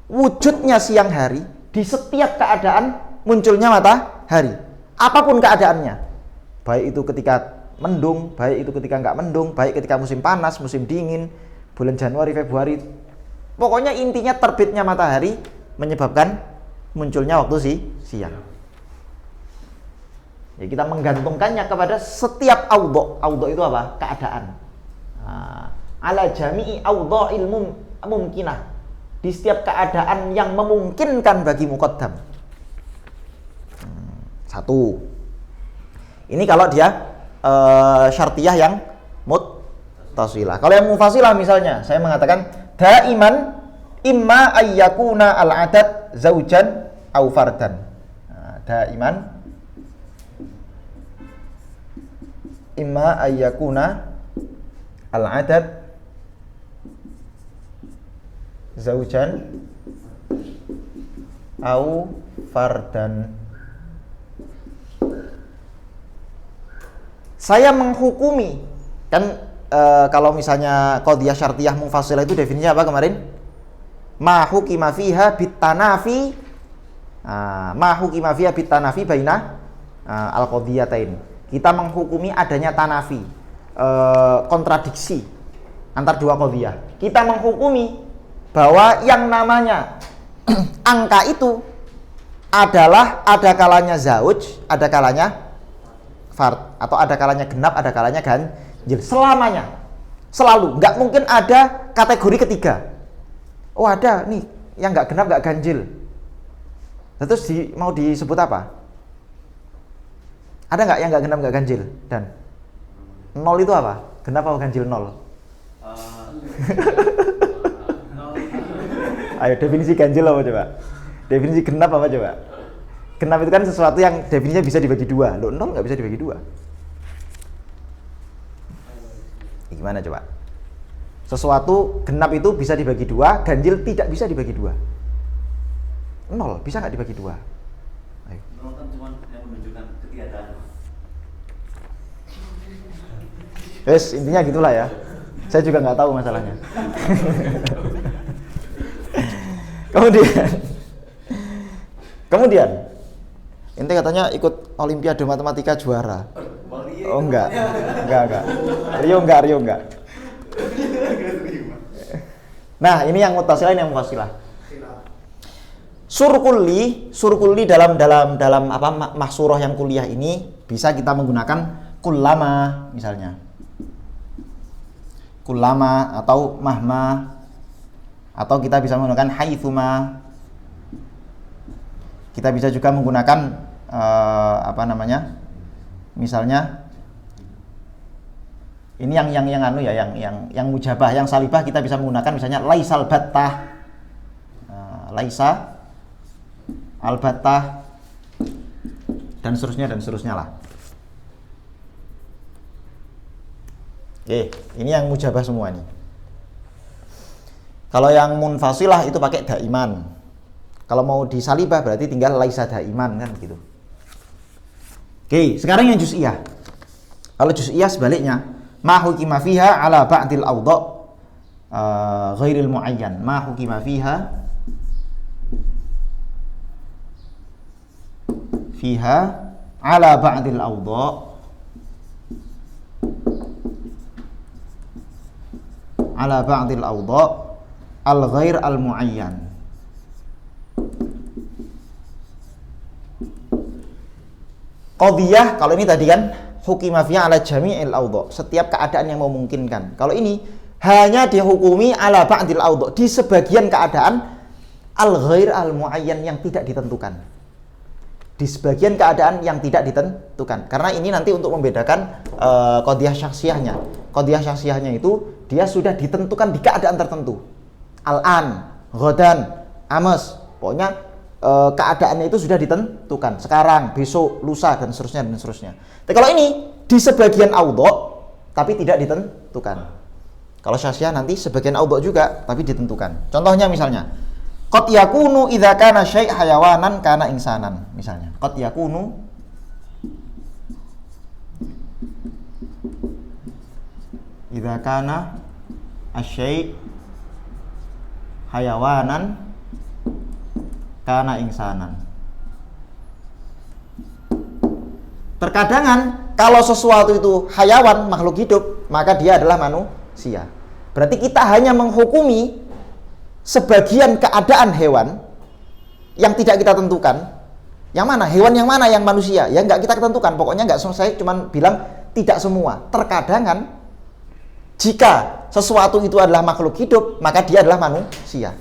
wujudnya siang hari di setiap keadaan munculnya matahari. Apapun keadaannya. Baik itu ketika mendung, baik itu ketika enggak mendung, baik ketika musim panas, musim dingin, bulan Januari, Februari. Pokoknya intinya terbitnya matahari menyebabkan munculnya waktu siang. Ya, kita menggantungkannya kepada setiap awdha'. Awdha' itu apa? Keadaan. Ala jami'i awdha'il mumkinah. Di setiap keadaan yang memungkinkan bagi muqaddam. Satu. Ini kalau dia syartiyah yang muttasilah. Kalau yang munfasilah misalnya, saya mengatakan daiman imma ayyakuna al-adad zaujan aw fardan. Daiman imma ayyakuna al-adad zaujan au fardan. Saya menghukumi kan kalau misalnya qadhiyah syartiyah munfasilah itu definisinya apa kemarin? Ma hukima fiha bitanafi ma hukima fiha bitanafi baina al-qadhiyatain. Kita menghukumi adanya tanafi, kontradiksi antar dua qadhiyah. Kita menghukumi bahwa yang namanya angka itu adalah ada kalanya zauj, ada kalanya fard, atau ada kalanya genap, ada kalanya ganjil. Selamanya, selalu, nggak mungkin ada kategori ketiga. Oh ada nih yang nggak genap, nggak ganjil. Terus mau disebut apa? Ada nggak yang nggak genap nggak ganjil? Dan 0 itu apa? Genap apa ganjil 0? Ayo definisi ganjil apa coba? Definisi genap apa coba? Genap itu kan sesuatu yang definisinya bisa dibagi 2. Loh, 0 nggak bisa dibagi 2. Gimana coba? Sesuatu genap itu bisa dibagi 2, ganjil tidak bisa dibagi 2. 0 bisa nggak dibagi 2? Ayo. 0 kan cuma yang menunjukkan ketiadaan. Guys, intinya gitulah ya. Saya juga nggak tahu masalahnya. Kemudian, ente katanya ikut Olimpiade Matematika juara. Oh enggak. Rio enggak. Nah, ini yang mutasilah, ini yang mufasilah. Surkulli dalam apa mahsurah yang kuliah ini bisa kita menggunakan kullama misalnya. Kullama atau mahma, atau kita bisa menggunakan haitsuma. Kita bisa juga menggunakan misalnya ini yang mujabah, yang salibah kita bisa menggunakan misalnya laisal battah. Laisa al-battah dan seterusnya lah. Oke, ini yang mujabah semua nih. Kalau yang munfasilah itu pakai daiman. Kalau mau disalibah berarti tinggal laisa daiman kan gitu. Oke, sekarang yang juz'iyah. Kalau juz'iyah sebaliknya, ma hukima fiha ala ba'dil awdha ghairil muayyan. Ma hukima fiha ala ba'dil awdha al-ghair al-muayyan. Qadhiyah kalau ini tadi kan hukima fiha ala jami'il awdha, setiap keadaan yang memungkinkan. Kalau ini hanya dihukumi ala ba'dil awdha, di sebagian keadaan al-ghair al-muayyan yang tidak ditentukan. Di sebagian keadaan yang tidak ditentukan. Karena ini nanti untuk membedakan qadhiyah syakhsiyahnya. Qadhiyah syakhsiyahnya itu dia sudah ditentukan di keadaan tertentu. Al-an, ghadan, amas. Pokoknya keadaannya itu sudah ditentukan. Sekarang, besok, lusa dan seterusnya. Tapi kalau ini di sebagian awdha tapi tidak ditentukan. Kalau syakhsiyah nanti sebagian awdha juga tapi ditentukan. Contohnya misalnya qad yakunu idza kana syai' hayawanan kana insanan misalnya. Qad yakunu idza kana asy-syai' hayawanan kana insanan. Terkadangan kalau sesuatu itu hayawan, makhluk hidup, maka dia adalah manusia. Berarti kita hanya menghukumi sebagian keadaan hewan yang tidak kita tentukan. Yang mana? Hewan yang mana yang manusia? Ya nggak kita tentukan. Pokoknya nggak, saya cuma bilang tidak semua. Terkadangan jika sesuatu itu adalah makhluk hidup, maka dia adalah manusia.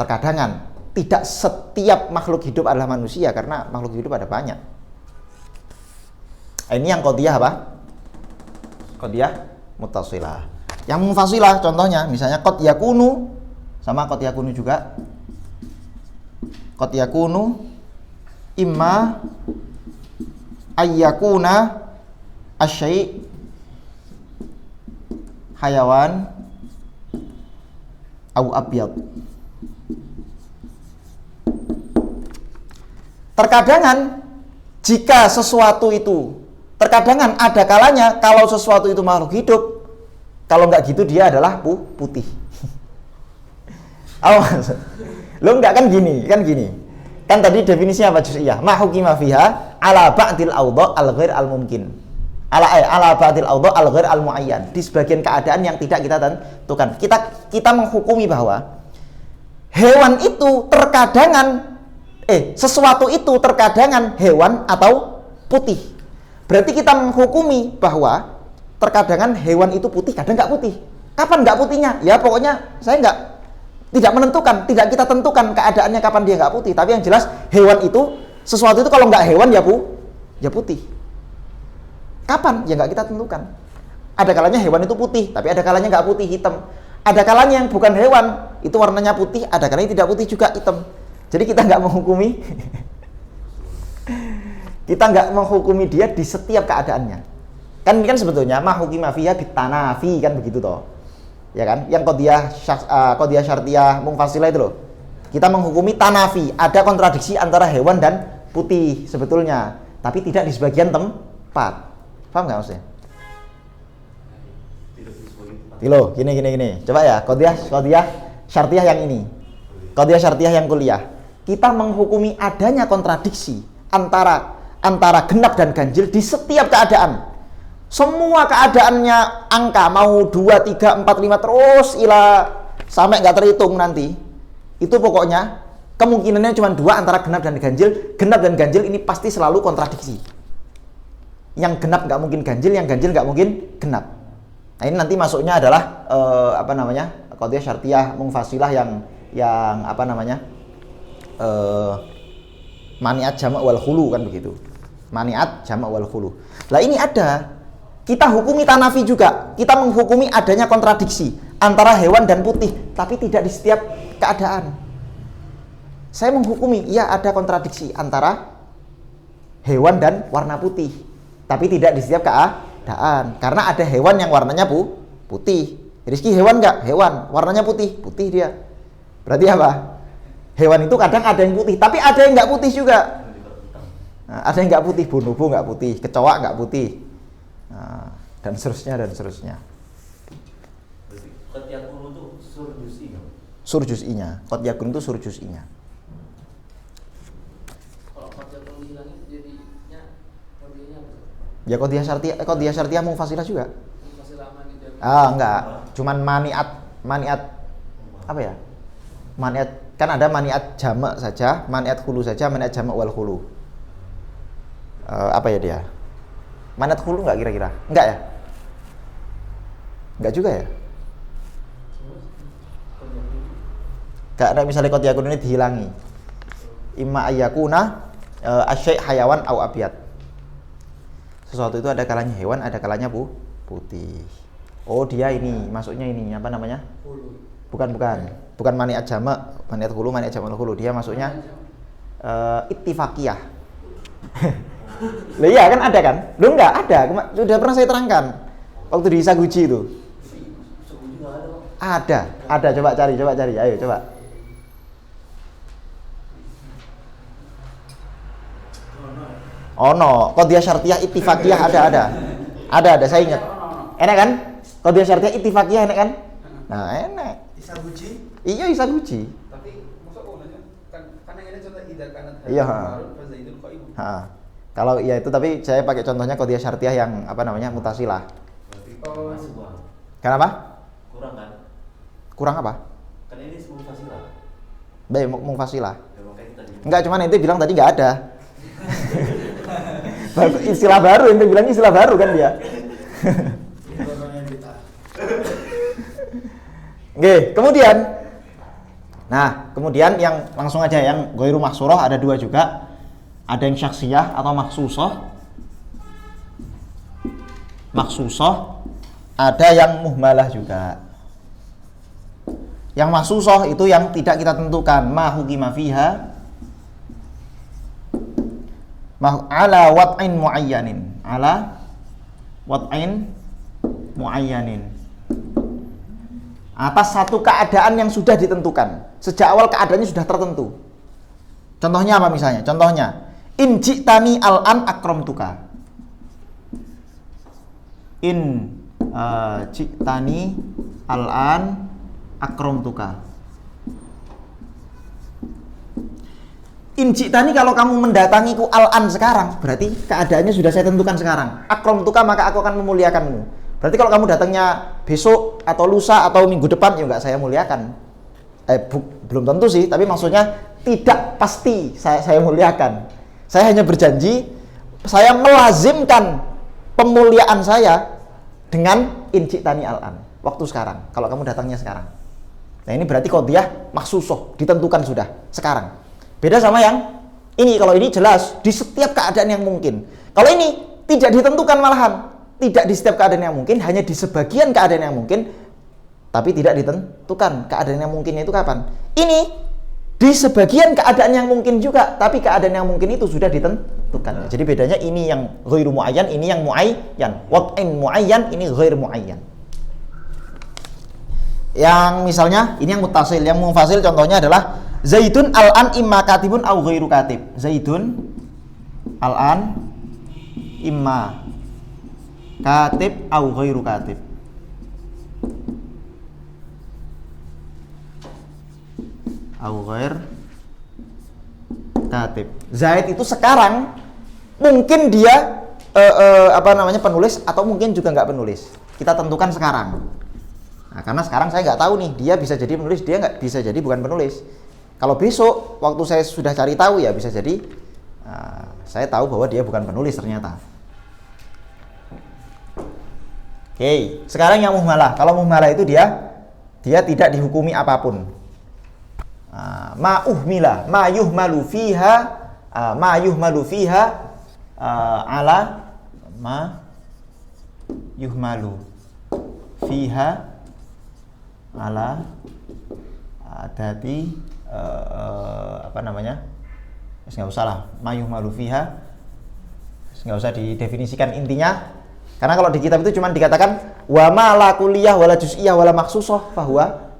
Terkadangan, tidak setiap makhluk hidup adalah manusia, karena makhluk hidup ada banyak. Ini yang qadhiyah apa? Qadhiyah muttasilah. Yang munfasilah contohnya misalnya qad yakunu, sama qad yakunu juga. Qad yakunu imma ayyakuna asy-syai' hayawan au abyad. Terkadangan jika sesuatu itu, terkadangan ada kalanya kalau sesuatu itu makhluk hidup, kalau nggak gitu dia adalah putih. Lo nggak kan gini. Kan tadi definisinya apa juz'iyah? Ma hukima fiha ala ba'dil awdha al-ghair al-mumkin. Ala ba'dil awdha al-ghair al-muayyan. Di sebagian keadaan yang tidak kita tentukan. Kita menghukumi bahwa hewan itu terkadangan sesuatu itu terkadangan hewan atau putih. Berarti kita menghukumi bahwa terkadangan hewan itu putih, kadang nggak putih. Kapan nggak putihnya? Ya pokoknya tidak menentukan, tidak kita tentukan keadaannya kapan dia nggak putih. Tapi yang jelas hewan itu Sesuatu itu kalau nggak hewan ya putih. Kapan? Ya nggak kita tentukan. Ada kalanya hewan itu putih, tapi ada kalanya nggak putih, hitam. Ada kalanya yang bukan hewan, itu warnanya putih, ada kalanya tidak putih juga, hitam. Jadi kita nggak menghukumi kita nggak menghukumi dia di setiap keadaannya. Kan ini kan sebetulnya mahukima fiha bitanafi kan begitu toh. Ya kan? Yang qadhiyah syartiyah munfasilah itu loh. Kita menghukumi tanafi, ada kontradiksi antara hewan dan putih sebetulnya, tapi tidak di sebagian tempat. Paham nggak maksudnya? Tilo, gini. Coba ya, qadhiyah syartiyah yang ini. Qadhiyah syartiyah yang kuliah. Kita menghukumi adanya kontradiksi antara genap dan ganjil di setiap keadaan. Semua keadaannya angka mau 2, 3, 4, 5 terus sampai nggak terhitung nanti. Itu pokoknya kemungkinannya cuma 2 antara genap dan ganjil. Genap dan ganjil ini pasti selalu kontradiksi. Yang genap nggak mungkin ganjil, yang ganjil nggak mungkin genap. Nah ini nanti masuknya adalah qadhiyah syartiyah munfasilah yang maniat jama' wal khulu kan begitu. Maniat jama' wal khulu. Lah ini ada. Kita hukumi tanafi juga. Kita menghukumi adanya kontradiksi antara hewan dan putih, tapi tidak di setiap keadaan. Saya menghukumi iya ada kontradiksi antara hewan dan warna putih, tapi tidak di setiap keadaan. Karena ada hewan yang warnanya putih. Rizki hewan nggak? Hewan. Warnanya putih dia. Berarti apa? Hewan itu kadang ada yang putih, tapi ada yang nggak putih juga. Nah, ada yang nggak putih, bonobo nggak putih, kecoa nggak putih, dan seterusnya. Qad yakunu itu Surjus'inya. Qad yakunu itu surjus'inya. Kalau qad yakunu hilangin jadinya modelnya apa? Ya qadhiyah syartiyah munfasilah juga. Munfasilah mani dari. Enggak. Cuman maniat apa ya? Maniat kan ada maniat jama' saja, maniat khulu saja, maniat jama' wal khulu. Apa ya dia? Maniat khulu enggak kira-kira? Enggak ya? Enggak juga ya? Enggak ada misalnya qad yakun ini dihilangi. Imma ayyakuna asyai' hayawan au abyad. Sesuatu itu ada kalanya hewan, ada kalanya putih. Oh, dia ini, masuknya ini apa namanya? Bukan maniat jama', maniat khulu, maniat jama' khulu. Dia masuknya ittifaqiyah. Lah iya kan ada kan? Lu enggak ada, sudah pernah saya terangkan waktu di Saguji itu. Ada, coba cari, ayo coba. Oh no, qadhiyah syartiyah ittifaqiyah ada, saya ingat. Enak kan? Qadhiyah syartiyah ittifaqiyah enak kan? Nah, enak. Isaguchi? Iya, Isaguchi. Tapi masa kok nanya kan yang ini contoh idza kanat Iya, fazaidul qaim. Kalau iya itu, tapi saya pakai contohnya qadhiyah syartiyah yang apa namanya? Mutasilah. Oh, masih kurang. Kenapa? Kurang kan? Kurang apa? Kan ini munfasilah. Baik, munfasilah. Ya makanya tadi. Enggak, cuman ente bilang tadi enggak ada. Istilah baru, ente bilang istilah baru kan dia. Oke, kemudian yang langsung aja yang ghairu mahsurah ada 2 juga. Ada yang syaksiyah atau maksusah. Ada yang muhmalah juga. Yang maksusah itu yang tidak kita tentukan, ma hukima fiha ala wat'in muayyanin. Atas satu keadaan yang sudah ditentukan. Sejak awal keadaannya sudah tertentu. Contohnya apa misalnya? Contohnya, in ji'tani al-an akramtuka. In ji'tani al-an akramtuka. In ji'tani kalau kamu mendatangiku al-an sekarang, berarti keadaannya sudah saya tentukan sekarang. Akramtuka maka aku akan memuliakanmu. Berarti kalau kamu datangnya besok atau lusa atau minggu depan, ya enggak saya muliakan. Belum tentu sih, tapi maksudnya tidak pasti saya muliakan. Saya hanya berjanji, saya melazimkan pemuliaan saya dengan injitani al-an, waktu sekarang, kalau kamu datangnya sekarang. Nah ini berarti qadhiyah maksusoh, ditentukan sudah, sekarang. Beda sama yang Ini kalau ini jelas di setiap keadaan yang mungkin. Kalau ini tidak ditentukan malahan, tidak di setiap keadaan yang mungkin, hanya di sebagian keadaan yang mungkin, tapi tidak ditentukan keadaan yang mungkinnya itu kapan. Ini di sebagian keadaan yang mungkin juga, tapi keadaan yang mungkin itu sudah ditentukan. Jadi bedanya ini yang ghairu muayyan, ini yang muayyan. Wad'in muayyan, ini ghairu muayyan. Yang misalnya ini yang muttasil, yang munfasil contohnya adalah Zaidun al-an imma katibun au ghairu katib. Zaidun al-an imma katib au ghairu katib. Au ghair katib. Zaid itu sekarang mungkin dia penulis atau mungkin juga nggak penulis. Kita tentukan sekarang. Nah, karena sekarang saya nggak tahu nih, dia bisa jadi penulis, dia nggak bisa jadi bukan penulis. Kalau besok waktu saya sudah cari tahu ya bisa jadi saya tahu bahwa dia bukan penulis ternyata. Oke, sekarang yang muhmalah. Kalau muhmalah itu dia tidak dihukumi apapun. Ma yuhmalu fiha ala ma yuhmalu fiha ala adati nggak usah lah, ma yuhmalu fiha nggak usah didefinisikan intinya, karena kalau di kitab itu cuma dikatakan wa ma la kulliyah wala juz'iyah wala maksusah fahuwa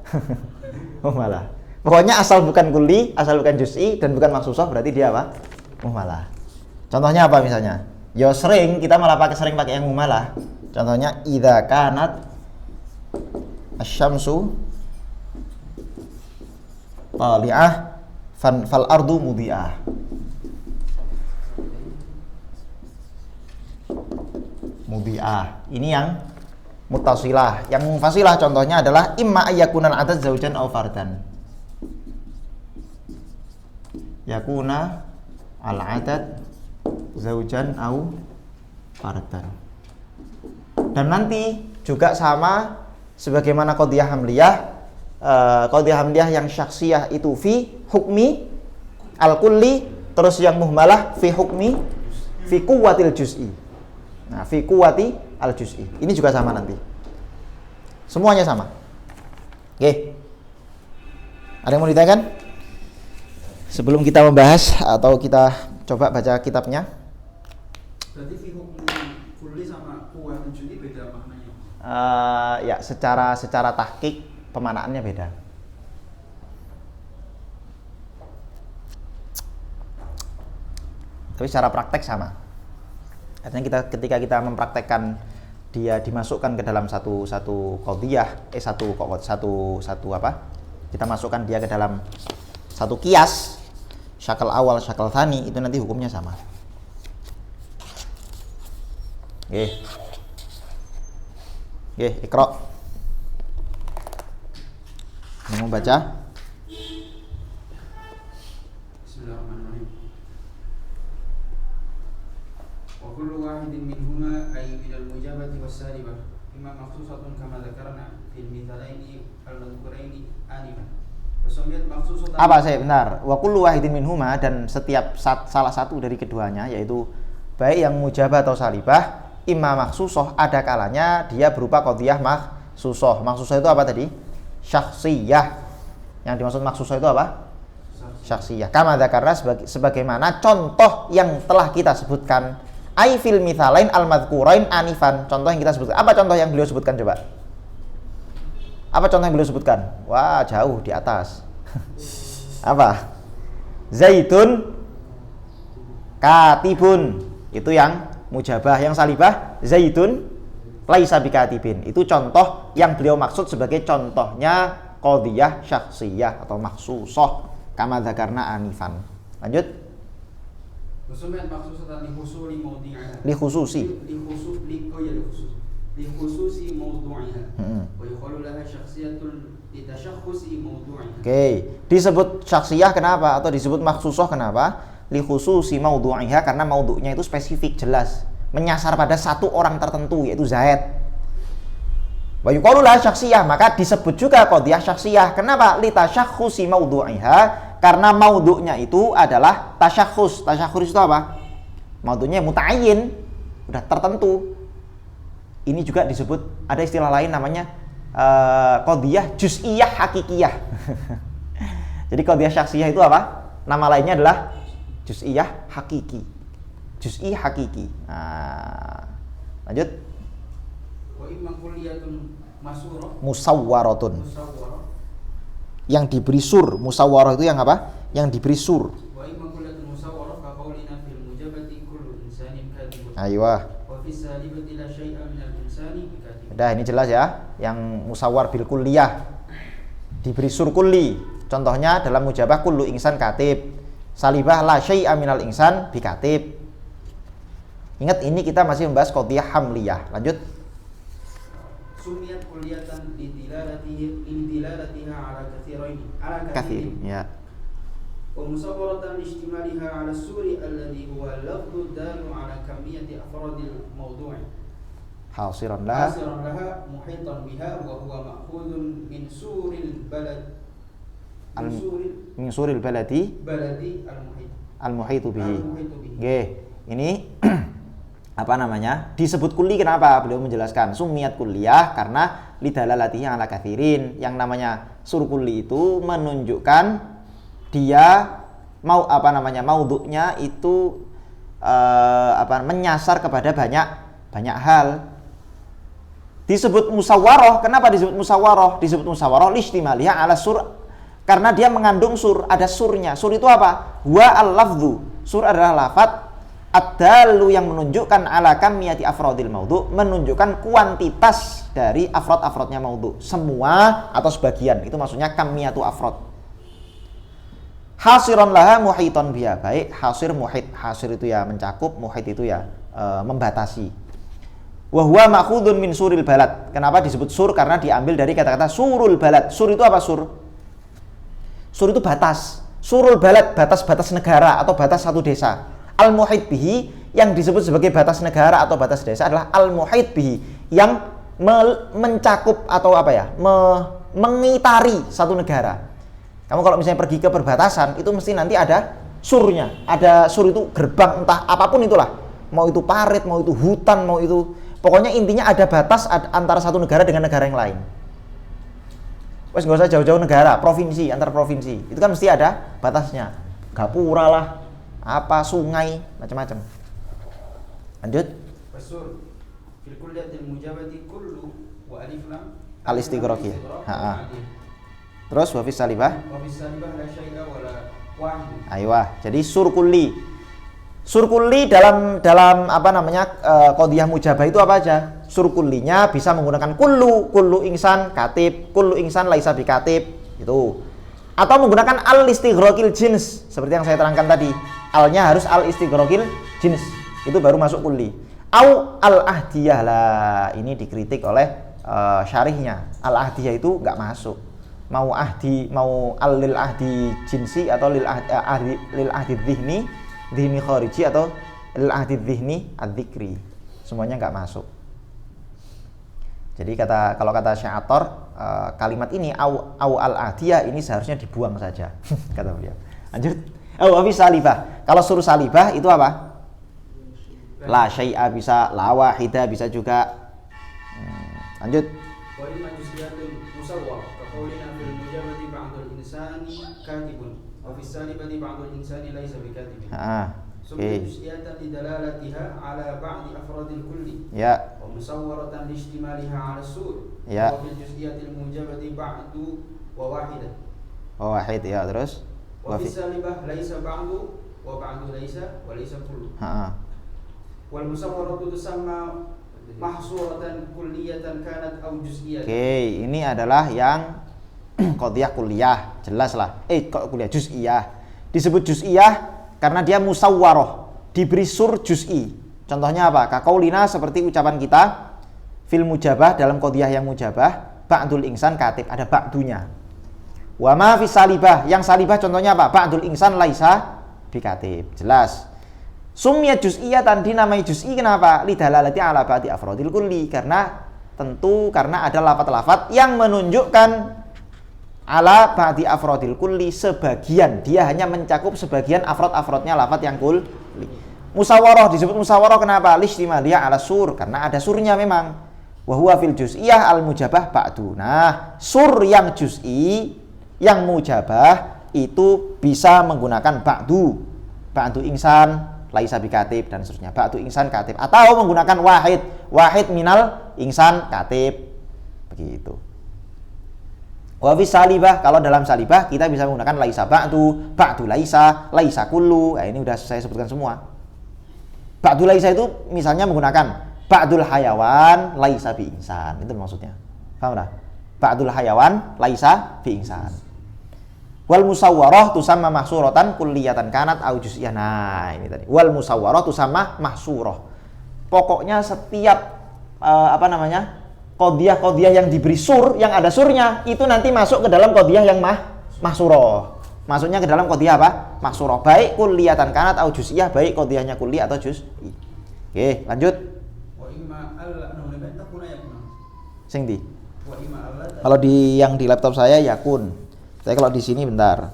muhmalah. Pokoknya asal bukan kulli, asal bukan juz'i dan bukan maksusah berarti dia apa? Muhmalah. Contohnya apa misalnya? Ya kita malah sering pakai yang muhmalah. Contohnya idza kanat asy-syamsu tali'ah fal ardu mudhi'ah. Mudhi'ah. Ini yang muttasilah. Yang munfasilah contohnya adalah imma ayyakunal adad zaujan aw fardan. Yakuna al-adad zaujan au fardan. Dan nanti juga sama sebagaimana qadhiyah hamliyah. Qadhiyah hamliyah yang syakhsiyah itu fi hukmi al-kulli, terus yang muhmalah fi hukmi fi quwwatil juz'i. Nah, fi quwwati al-juz'i. Ini juga sama nanti. Semuanya sama. Oke. Ada yang mau ditanyakan? Sebelum kita membahas atau kita coba baca kitabnya. Berarti fi hukmi kulli sama quwwatil juz'i beda maknanya. Ya, secara tahqiq pemanaannya beda. Tapi secara praktek sama. Artinya ketika kita mempraktekkan dia dimasukkan ke dalam satu qadhiyah, kita masukkan dia ke dalam satu kias, syakal awal, syakal tsani, itu nanti hukumnya sama. Oke, Iqra. Mau baca? Bismillahirrahmanirrahim. Wa kullu wahidin minhuma ay min al-mujabati was-salibah imma makhsusatun kama dzakarna fil mithalaini al-madhkuraini anifan. Apa saya benar? Wa kullu wahidin minhuma, dan setiap salah satu dari keduanya, yaitu baik yang mujabah atau salibah, imma maksusah, ada kalanya dia berupa qadhiyah maksusah. Maksusah itu apa tadi? Syakhsiyah. Yang dimaksud maksusah itu apa? Syakhsiyah. Kama dzakarna, sebagaimana contoh yang telah kita sebutkan. Ai fil mithalain al-madhkurain anifan. Contoh yang kita sebutkan. Apa contoh yang beliau sebutkan coba? Apa contoh yang beliau sebutkan? Wah, jauh di atas. Apa? Zaidun katibun. Itu yang mujabah. Yang salibah, Zaidun laisa bikatibin. Itu contoh yang beliau maksud sebagai contohnya qadhiyah syakhsiyah atau maksusah kama dzakarna anifan. Lanjut. Wasumiyat maksusatan li husuli mawdi'iha. Li khususi. Li khususi mawdu'iha. Wa yuqalu laha syakhsiyatul li tashakhusi mawdu'iha. Oke, disebut syakhsiyah kenapa atau disebut maksusah kenapa? Li khususi mawdu'iha, karena maudhu'nya itu spesifik, jelas, menyasar pada satu orang tertentu, yaitu Zaid. Wa yuqalu laha syakhsiyah, maka disebut juga qadhiyah syakhsiyah. Kenapa? Li tashakhusi mawdu'iha, Karena maudhu'nya itu adalah tasyakhus. Tasyakhus itu apa? Maudhu'nya muta'ayyin, udah tertentu. Ini juga disebut, ada istilah lain namanya qadhiyah juz'iyah hakikiyah. Jadi qadhiyah syakhsiyah itu apa? Nama lainnya adalah juz'iyah hakiki. Juz'i hakiki. Nah, lanjut. Wa imma kulliyatun masurah Musawwaratun. musawwarah Yang diberi sur. Musawwarah itu yang apa? Yang diberi sur. wa imma kulliyatun musawwarah ka qaulina fil mujabati kullu insanin kadhibun Aywa. wa fi salibati la syai'a min al-insani bikatib. Udah, ini jelas ya. Yang musawwar bil kulliyah diberi sur kulli. Contohnya dalam mujabah kullu insan katib. Salibah la syai'a minal insan bikatib. Ingat, ini kita masih membahas qadhiyah hamliyah. Lanjut. Sumiyat kulliyatan lidilalatiha ala Kathir. Ya. wa musawwaratan listimaliha ala suri alladhi huwa lafdhu dalu ala kamiyati afradil mawdu'i Hasiran laha hasiran laha muhitan biha wa huwa ma'khudun min suril balad min suril baladi baladi al-muhitu bihi. al-muhitu bihi. Oke, ini apa namanya? Disebut kulli kenapa? Beliau menjelaskan sumiyat kulliyah karena lidalalatihi ala kathirin. Yang namanya sur kulli itu menunjukkan dia mau apa namanya? Maudhu'nya itu menyasar kepada banyak hal. Disebut musawwarah. Kenapa disebut musawwarah? Disebut musawwarah listimaliha ala sur, karena dia mengandung sur, ada surnya. Sur itu apa? Wa al-lafdhu. Sur adalah lafadz ad-dalu yang menunjukkan ala kamiyati afradil maudhu', menunjukkan kuantitas dari afrad-afradnya maudhu'. Semua atau sebagian, itu maksudnya kamiyatu afrad. Hasiran laha muhitan biha. Baik, hasir muhit. Hasir itu ya mencakup, muhit itu ya membatasi. Wa huwa ma'khudun min suril balad. Kenapa disebut sur? Karena diambil dari kata-kata surul balad. Sur itu apa sur? Sur itu batas. Surul balad, batas-batas negara atau batas satu desa. Al-muhit bihi, yang disebut sebagai batas negara atau batas desa adalah al-muhit bihi, yang mencakup atau apa ya, mengitari satu negara. Kamu kalau misalnya pergi ke perbatasan, itu mesti nanti ada surnya. Ada sur itu gerbang, entah apapun itulah. Mau itu parit, mau itu hutan, mau itu, pokoknya intinya ada batas antara satu negara dengan negara yang lain. Wes nggak usah jauh-jauh negara, provinsi, antar provinsi, itu kan mesti ada batasnya. Gapura lah, apa, sungai, macam-macam. Lanjut. Wasur fil kulliyatil mujabati kullu wa alif lam Al-istighraqiyah. Terus wa fi salibah. wa fi salibah la syai'a wa la wahid. Aywa. Jadi sur kulli. Sur kulli dalam apa namanya? Qadhiyah mujabah itu apa aja? Sur kullinya bisa menggunakan kullu insan katib, kullu insan laisa bikatib, itu. Atau menggunakan al-istighraqil jins seperti yang saya terangkan tadi. Alnya harus al-istighraqil jins. Itu baru masuk kulli. Au al-ahdiyah lah. Ini dikritik oleh syarihnya. Al-ahdiyah itu enggak masuk. Mau ahdi, mau al-lil ahdi jinsi atau lil ahdi dhihni khariji atau lil ahdi dhihni adzikri. Semuanya enggak masuk. Jadi kalau kata Syai'ator, kalimat ini au al-ahdiyah ini seharusnya dibuang saja. Kata beliau. Lanjut. Fi salibah. Kalau suruh salibah itu apa? La syai'a bisa, la wahida bisa juga. Lanjut. Wa imma juz'iyatun musawwar ka qaulina fil mujabati ba'dul insani katibun wa fi salibati ba'dul insani laisa bikatibin. Summa juz'iyatan lidalalatiha ala ba'di afradil kulli. Ya. Wa musawwaratan listimaliha ala sur. Ya. Wa fil juz'iyatil mujabati ba'du wa wahidah. Wahid ya, terus. Wa fi salibah laisa ba'du wa ba'du laisa wa laisa kullu. Wal musawwaratu tusamma mahsuratan kulliyatan kanat aw juz'iyatan. Oke, ini adalah yang qadhiyah kulliyah, jelas lah. Kok kulliyah juz'iyah. Disebut juz'iyah karena dia musawwarah, diberi sur juz'i. Contohnya apa? Kaqaulina, seperti ucapan kita fil mujabah, dalam qadhiyah yang mujabah, ba'dul insan katib, ada ba'dunya. Wa ma fi salibah, yang salibah contohnya apa? Ba'dul insan laisa bikatib. Jelas. Sumiyat juz'iyatan, dinamai juz'i kenapa? Lidalalati ala ba'di afradil kulli, karena ada lafaz-lafaz yang menunjukkan ala ba'di afrodil kulli, sebagian, dia hanya mencakup sebagian afrod-afrodnya lafadz yang kulli. Musawaroh disebut musawaroh kenapa? Listimaliyah ala sur, karena ada surnya memang. Wa huwa fil juz'iyah al mujabah ba'du. Nah, sur yang juz'i, yang mujabah itu bisa menggunakan ba'du. Ba'du insan laisa bikatib dan seterusnya. Ba'du insan katib, atau menggunakan wahid minal insan katib. Begitu. Wa fi salibah, kalau dalam salibah kita bisa menggunakan laisa ba'du, ba'du laisa, laisa kullu. Nah, ini udah saya sebutkan semua. Ba'du laisa itu misalnya menggunakan ba'dul hayawan laisa bi insan. Itu maksudnya. Paham dah? Ba'dul hayawan laisa bi insan. Wal musawwarah tusamma mahsuratan kulliyatan kanat au juz'iyah. Nah, ini tadi. Wal musawwarah tusamma mahsurah. Pokoknya setiap qadhiyah yang diberi sur, yang ada surnya, itu nanti masuk ke dalam qadhiyah yang mahsurah. Masuknya ke dalam qadhiyah apa? Mahsurah. Baik kulliyatan kanat au juz'iyah, baik qadhiyahnya kulli atau juz'i. Oke, lanjut. Wa imma alla nulibat takuna yakun. Sing di. Wa imma alla. Kalau di yang di laptop saya yakun. Saya kalau di sini bentar.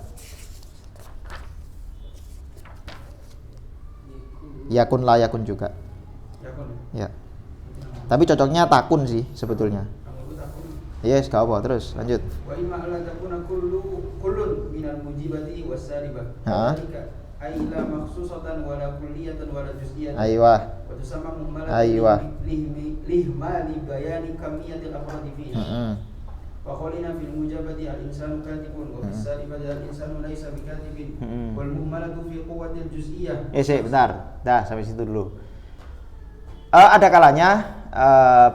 Yakun la yakun juga. Yakun. Ya. Tapi cocoknya takun sih sebetulnya. Yes, gak apa, terus lanjut. Wa imma alla takuna kullun minal mujibati was-salibah. Ha? Aila makhsusatan wala kulliyatan wala juz'iyatan. Aiyah. Wa tusamma muhmalatan Aiyah. lihmali bayani kamiyatil afradi fihi. Heeh. Wa qulina fil mujabati al-insanu katibun wa fis salibati al-insanu laisa bikatibin wal muhmalatu fi quwwatil juz'iyah. Bentar. Dah, sampai situ dulu. Ada kalanya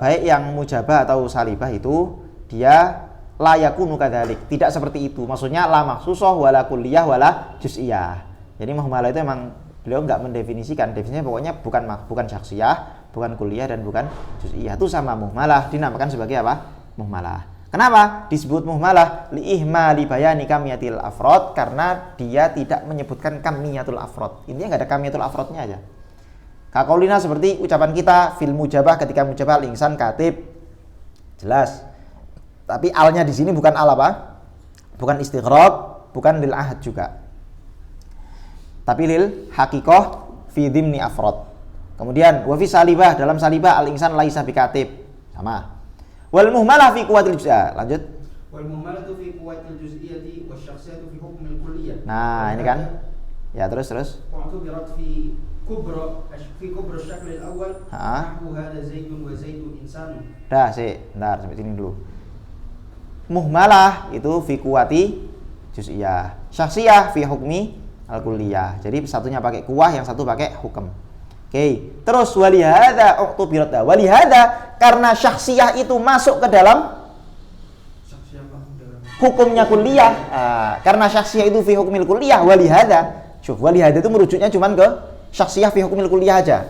baik yang mujabah atau salibah itu dia la yakunu kadzalik, tidak seperti itu. Maksudnya la makhsusah wala kulliyah wala juz'iyah. Jadi muhmalah itu emang beliau enggak mendefinisikan, definisinya pokoknya bukan syakhsiyah, bukan kulliyah dan bukan juz'iyah. Itu sama muhmalah, dinamakan sebagai apa? Muhmalah. Kenapa disebut muhmalah? Li ihmali bayani kamiyatil afrod, karena dia tidak menyebutkan kamiyatul afrod. Intinya enggak ada kamiyatul afrodnya aja. Kaqaulina seperti ucapan kita fil mujabah, ketika mujabah al-insan katib. Jelas. Tapi alnya di sini bukan al apa? Bukan istighraq, bukan lil ahad juga. Tapi lil haqiqah fi dhimni afrod. Kemudian wa fi salibah, dalam salibah al-insan laisa bikatib. Sama. Wal muhmalah fi quwwatil juz'iyah. Lanjut. Wal muhmalatu fi quwwatil juz'iyyati wasyakhsiyatu fi hukmil kulliyah. Nah, ini kan. Ya, terus. Waktu birat fi kubra syakl al-awwal nahwu hadza zaidun wa zaidun insanun. Dah, bentar sampai sini dulu. Muhmalah itu fi quwwati juz'iyah. Syakhsiyah fi hukmi al-kulliyah. Jadi satunya pakai kuwah, yang satu pakai hukum. Oke, terus walihada uqtubirat. Walihada, karena syakhsiyah itu masuk ke dalam hukumnya kulliyah. Karena syakhsiyah itu fi hukmil kulliyah, walihada. Walihada itu merujuknya cuman ke syakhsiyah fi hukmil kulliyah aja.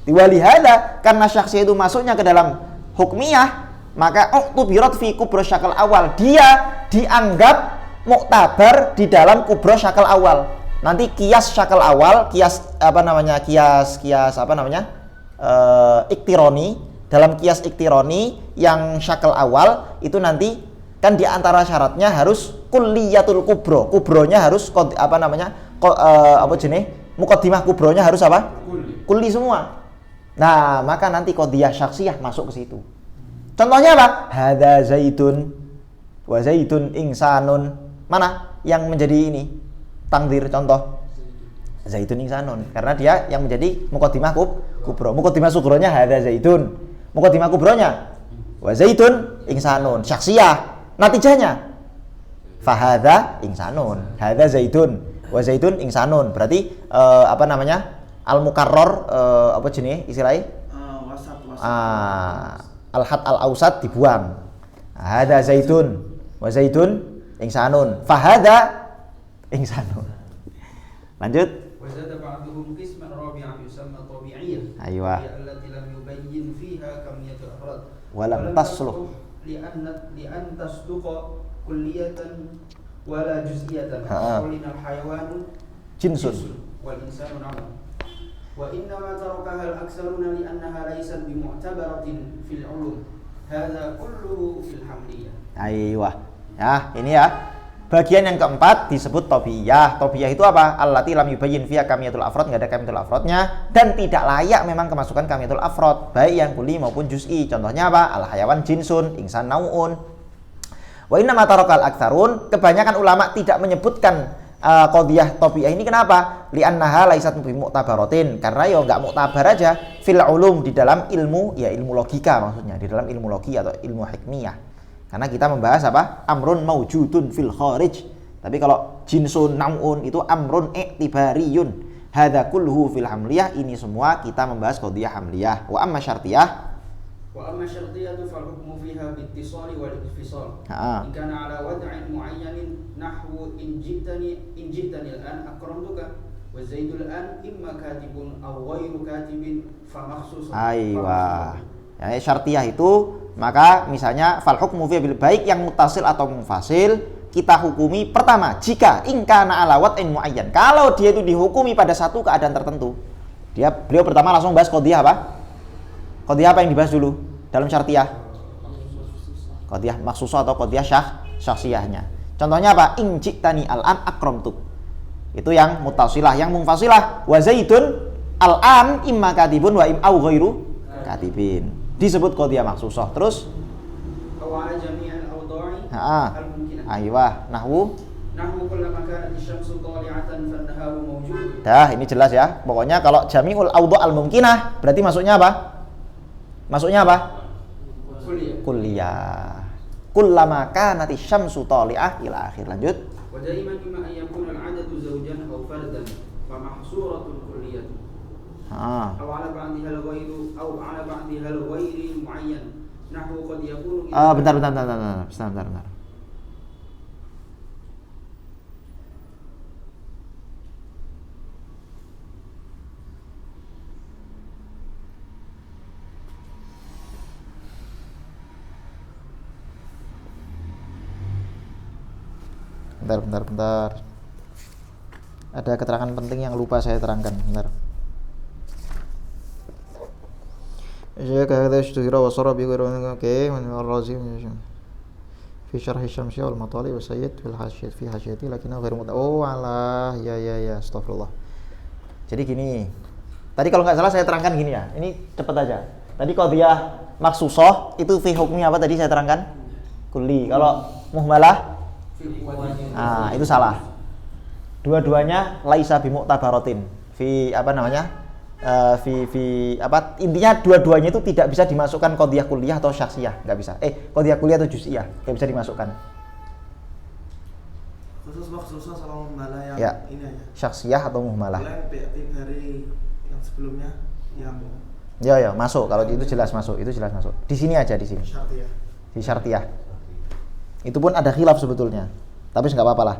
Di walihada, karena syakhsiyah itu masuknya ke dalam hukmiyah, maka uqtubirat fi kubra syakal awal. Dia dianggap muktabar di dalam kubra syakal awal. Nanti kias syakal awal, iktironi, dalam kias iktironi yang syakal awal itu nanti kan diantara syaratnya harus kulliyatul kubro, kubronya harus muqaddimah kubronya harus apa? Kulli semua. Nah, maka nanti qadhiyah syakhsiyah masuk ke situ. Contohnya apa? Hadza zaidun wa zaidun insanun. Mana yang menjadi ini? Tangdir contoh. Zaidun insanun, karena dia yang menjadi muqaddimah kubro. Muqaddimah sugronya hadza zaidun. Muqaddimah kubronya wa zaidun insanun. Syakhsiyah. Natijahnya fahadza insanun. Hadza zaidun wa zaidun insanun. Berarti al-mukarrar istilahnya? Wasat. Al-had al-ausat dibuang. Hadza zaidun wa zaidun insanun. Fahadza insanun. Lanjut. Wa zada ba'duhum qisman rabi'an yusamma tabi'iyyah. Aywa. Allati lam yubayyin fiha kamiyatul afrad. Wa lam tasluh li'an tasduqa kulliyatan wala juz'iyatan. Qulina al-hayawanu jinsun wal insanu namun. Wa innama tarakaha al-aksaruna li'annaha laysat bimu'tabaratin fil 'ulum. Hadza kulluhu fil hamliyah. Aywa. Ya, ini ya. Bagian yang keempat disebut tobiyah. Tobiyah itu apa? Allati lam yubayyin fiha kamiyatul afrod, enggak ada kamiyatul afrodnya dan tidak layak memang kemasukan kamiyatul afrod, baik yang kuli maupun juz'i. Contohnya apa? Al hayawan jinsun, insan nauun. Wa inna ma tarakal aktsarun, kebanyakan ulama tidak menyebutkan qadhiyah tobiyah ini kenapa? Li'annaha laisat bi mu'tabaratin, karena ya enggak muktabar aja fil ulum, di dalam ilmu, ya ilmu logika maksudnya, di dalam ilmu logi atau ilmu hikmiyah. Karena kita membahas apa? Amrun maujudun fil kharij. Tapi kalau jinsun namun itu amrun i'tibariyun. Hadza kulluhu fil hamliyah, ini semua kita membahas qadhiyah hamliyah. Wa amma syartiyah, wa amma syartiyatu fal hukmu fiha bittisali wal infisal. In kana ala wad'in muayyanin nahwu in jitani al-an akramtuka wa zaidul an imma katibun aw ghairu katibin fa makhsusun. Aywa. Ya, syartiyah itu maka misalnya fal hukmu fi, baik yang mutasil atau munfasil kita hukumi pertama jika ingkana ala wad'in muayyan, kalau dia itu dihukumi pada satu keadaan tertentu. Beliau pertama langsung bahas qadhiyah apa? Qadhiyah apa yang dibahas dulu dalam syartiyah? Qadhiyah maksusah atau qadhiyah syakhsiyahnya. Contohnya apa? In ji'tani al-an akramtuk. Itu yang mutasilah. Yang munfasilah wa zaidun al-an imma katibun wa im au ghairu katibin. Disebut qadhiyah maksusah. Terus awala jami'al awda'i al-mumkinah. Aywa, nahwu kullama kanat asy-syamsu tali'atan fan-naharu mawjud. Dah, ini jelas ya. Pokoknya kalau jami'ul awda' al-mumkinah berarti masuknya apa? Masuknya apa? Kulliyah. Kullama kanat asy-syamsu tali'ah ila akhir. Lanjut. Wa daiman imma an yakuna al-'adadu zawjan aw fardan fa mahsuratun kulliyah. Aw ala ba'diha al-ghairu aw ala ba'diha al-ghairi muayyan. Nahwu qad yakunu bentar. Bentar. Ada keterangan penting yang lupa saya terangkan. Bentar. Ya kada ishtihara wa sara bi ghairu ar-razi fi syarh Syamsi wal Matali wa Sayyid fil hasyiyah fi hasyiyati lakinna ghairu alah ya astagfirullah. Jadi gini. Tadi kalau nggak salah saya terangkan gini ya. Ini cepet aja. Tadi qadhiyah maksusah itu fi hukmi apa tadi saya terangkan? Kulli. Kalau muhmalah itu salah. Dua-duanya laisa bi mu'tabaratin. Fi apa namanya? Intinya dua-duanya itu tidak bisa dimasukkan qadhiyah kulliyah atau syakhsiyah, nggak bisa. Qadhiyah kulliyah atau juz'iyah nggak bisa dimasukkan. Khusus maksusah sama muhmalah yang ya. Ini aja. Syakhsiyah atau muhmalah. Dari yang sebelumnya yang Ya, masuk. Kalau itu jelas masuk. Di sini aja, di sini. syartiyah. Di syartiyah. Itu pun ada khilaf sebetulnya. Tapi nggak apa-apa lah.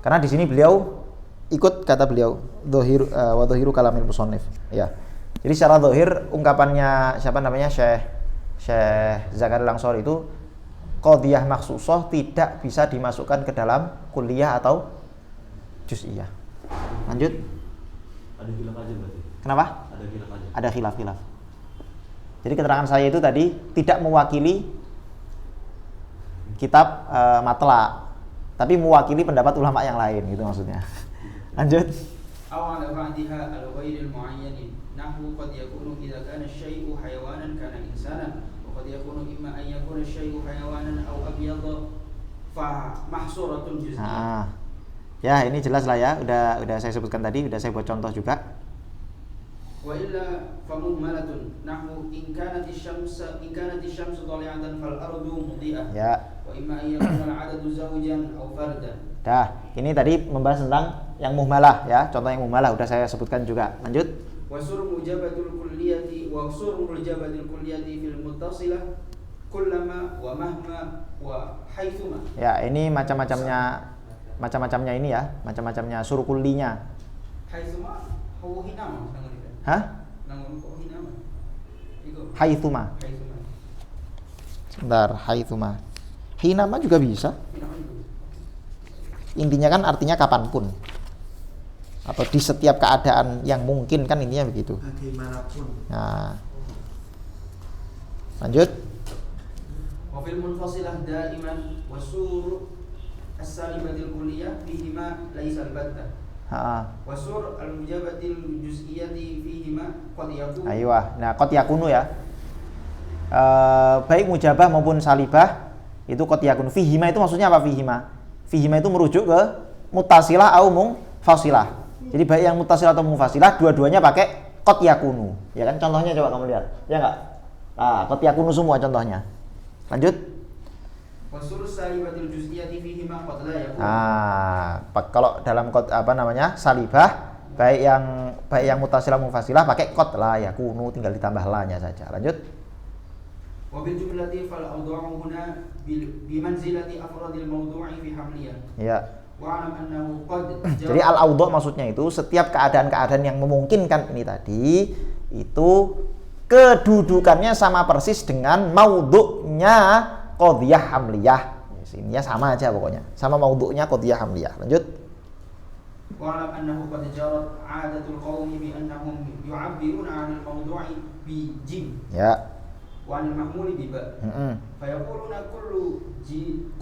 Karena di sini beliau ikut kata beliau dhahir wa dhahiru kalamil musannif. Ya. Jadi secara dhahir ungkapannya siapa namanya Syekh Zakaria Al-Ansori itu qadhiyah maksusah tidak bisa dimasukkan ke dalam kulliyah atau juz'iyah. Lanjut. Ada khilaf aja berarti. Kenapa? Ada khilaf aja. Ada khilaf. Jadi keterangan saya itu tadi tidak mewakili kitab matla, tapi mewakili pendapat ulama yang lain, gitu maksudnya. Lanjut. Aw ala ba'diha al-ghairil mu'ayyan nahwu qad yakunu idza kana asy-syai'u hayawanan kana insanan wa qad yakunu imma an yakuna asy-syai'u hayawanan aw abyadha fa mahsuratun juz'iyyah. Ya, ini jelas lah ya. Udah saya sebutkan tadi, udah saya buat contoh juga. Wa illa fa muhmalatun nahwu in kanat asy-syamsu tali'atan fal ardu mudhi'ah. Ya. Wa imma an yakuna al-'adadu zawjan aw fardan. Dah, ini tadi membahas tentang yang muhmalah ya. Contoh yang muhmalah udah saya sebutkan juga. Lanjut. Wa sur mujabatul kulliyati fil muttasilah kullama wa mahma wa haitsuma. Ya, ini macam-macamnya ini ya, macam-macamnya sur kullinya. Haitsuma huwa hinama nangon. Hah? Nangon ko hinama. Iku. Haitsuma. Haitsuma. Sebentar, haitsuma. Hinama juga bisa. Intinya kan artinya kapanpun atau di setiap keadaan yang mungkin, kan intinya begitu. Bagaimanapun. Nah, lanjut. وفي المنفصلة دائما والسور السالبة الكلية فيهما ليس البتة والسور المجابة الجزئية فيهما قد يكون. Aywa. Nah, qad yakunu ya. Baik mujabah maupun salibah itu qad yakunu. Fihima itu maksudnya apa fihima? Fihima itu merujuk ke muttasilah atau munfasilah. Jadi baik yang muttasilah atau munfasilah dua-duanya pakai qad yakunu. Ya kan contohnya coba kamu lihat. Ya enggak? Qad yakunu semua contohnya. Lanjut. Wasur salibatil juz'iyati fihima qad la yakun. Kalau dalam salibah baik yang muttasilah munfasilah pakai qad la yakunu, tinggal ditambah la-nya saja. Lanjut. Wa bil jumlati fal awda'u huna bi manzilati afradil mawdu'i fi hamliyah. Ya. Wa alam annahu qad. Jadi al awda' maksudnya itu setiap keadaan-keadaan yang memungkinkan ini tadi itu kedudukannya sama persis dengan maudhu'nya qadhiyah hamliyah. Ininya sama aja pokoknya. Sama maudhu'nya qadhiyah hamliyah. Lanjut. Wa alam annahu qad jarat 'adatul qaumi bi annahum yu'abbiruna 'anil mawdu'i bi jim. Ya. Wa 'anil mahmuli bi ba. Fa yaquluna kullu jim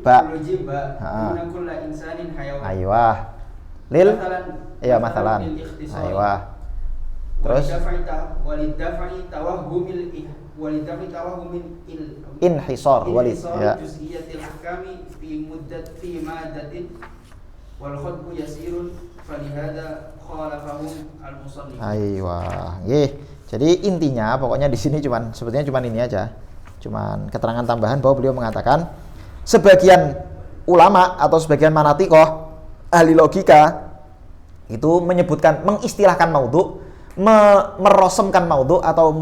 ba. Kullu jim ba. Duna kullu insanin hayawan. Aywa. Lil. Ya mathalan. Aywa. Terus walidafa'i tawahhumil inhisar ya. Juz'iyatil ahkami fi madatin wal khutbu yasirun falihada khalafahum al-musannif. Aywa. Nggih. Jadi intinya pokoknya di sini sebetulnya cuman ini aja. Cuman keterangan tambahan bahwa beliau mengatakan sebagian ulama atau sebagian manatikoh ahli logika itu menyebutkan mengistilahkan maudhu', merosemkan maudhu' atau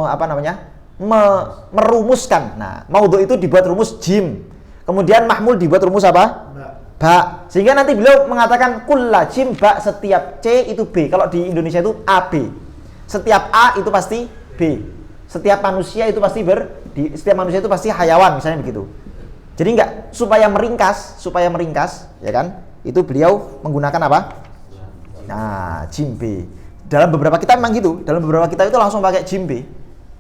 merumuskan. Nah, maudhu' itu dibuat rumus jim. Kemudian mahmul dibuat rumus apa? Ba. Sehingga nanti beliau mengatakan kulla jim ba, setiap C itu B. Kalau di Indonesia itu AB. Setiap A itu pasti B. Setiap manusia itu pasti setiap manusia itu pasti hayawan, misalnya begitu. Jadi enggak supaya meringkas, ya kan? Itu beliau menggunakan apa? Nah, jim B. Dalam beberapa kitab memang gitu. Dalam beberapa kitab itu langsung pakai jim B.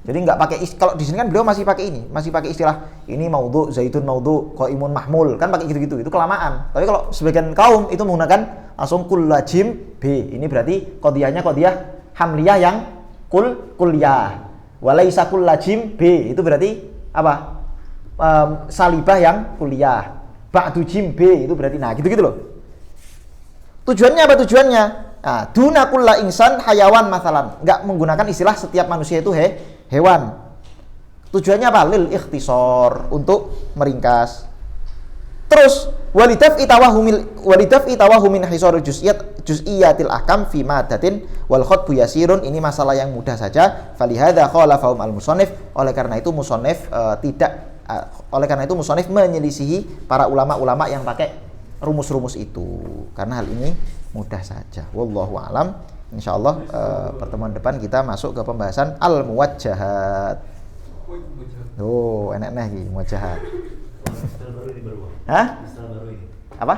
Jadi enggak pakai kalau di sini kan beliau masih pakai istilah ini maudhu, zaitun maudhu, qaimun mahmul, kan pakai gitu-gitu. Itu kelamaan. Tapi kalau sebagian kaum itu menggunakan langsung kulla jim B. Ini berarti qadhiyahnya qadhiyah hamliyah yang kulliyah. Walaisa kulla jim B. Itu berarti apa? Salibah yang kuliah. Ba'du jim B itu berarti gitu-gitu loh. Tujuannya apa tujuannya? Nah, duna kulla insan hayawan masalan. Enggak menggunakan istilah setiap manusia itu hewan. Tujuannya apa? Lil ikhtisar, untuk meringkas. Terus walidaf itawahumin hisar juz'iyatil ahkam fi madatin wal khutbu yasirun, ini masalah yang mudah saja. Falihada khalafahum al-musannif, oleh karena itu musannif menyelisihi para ulama-ulama yang pakai rumus-rumus itu, karena hal ini mudah saja. Wallahu a'lam. Insyaallah pertemuan depan kita masuk ke pembahasan al-muwajjahat. Oh, enak iki muwajjahat. Istilah baru ini baru. Hah? Istilah baru ini. Apa?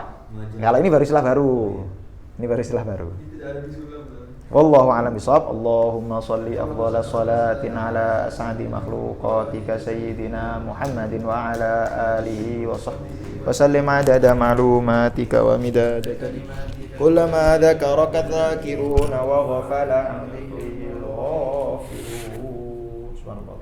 Kalau ini baru istilah baru. Ini baru istilah baru. Wallahu a'lam bishawab. Allahumma shalli afdhala salatin ala as'adi makhluqatika sayyidina Muhammadin wa ala alihi wa sahbihi wa sallim adada ma'lumatika wa midada kalimatika kullama dzakaraka dzakiruna wa ghafala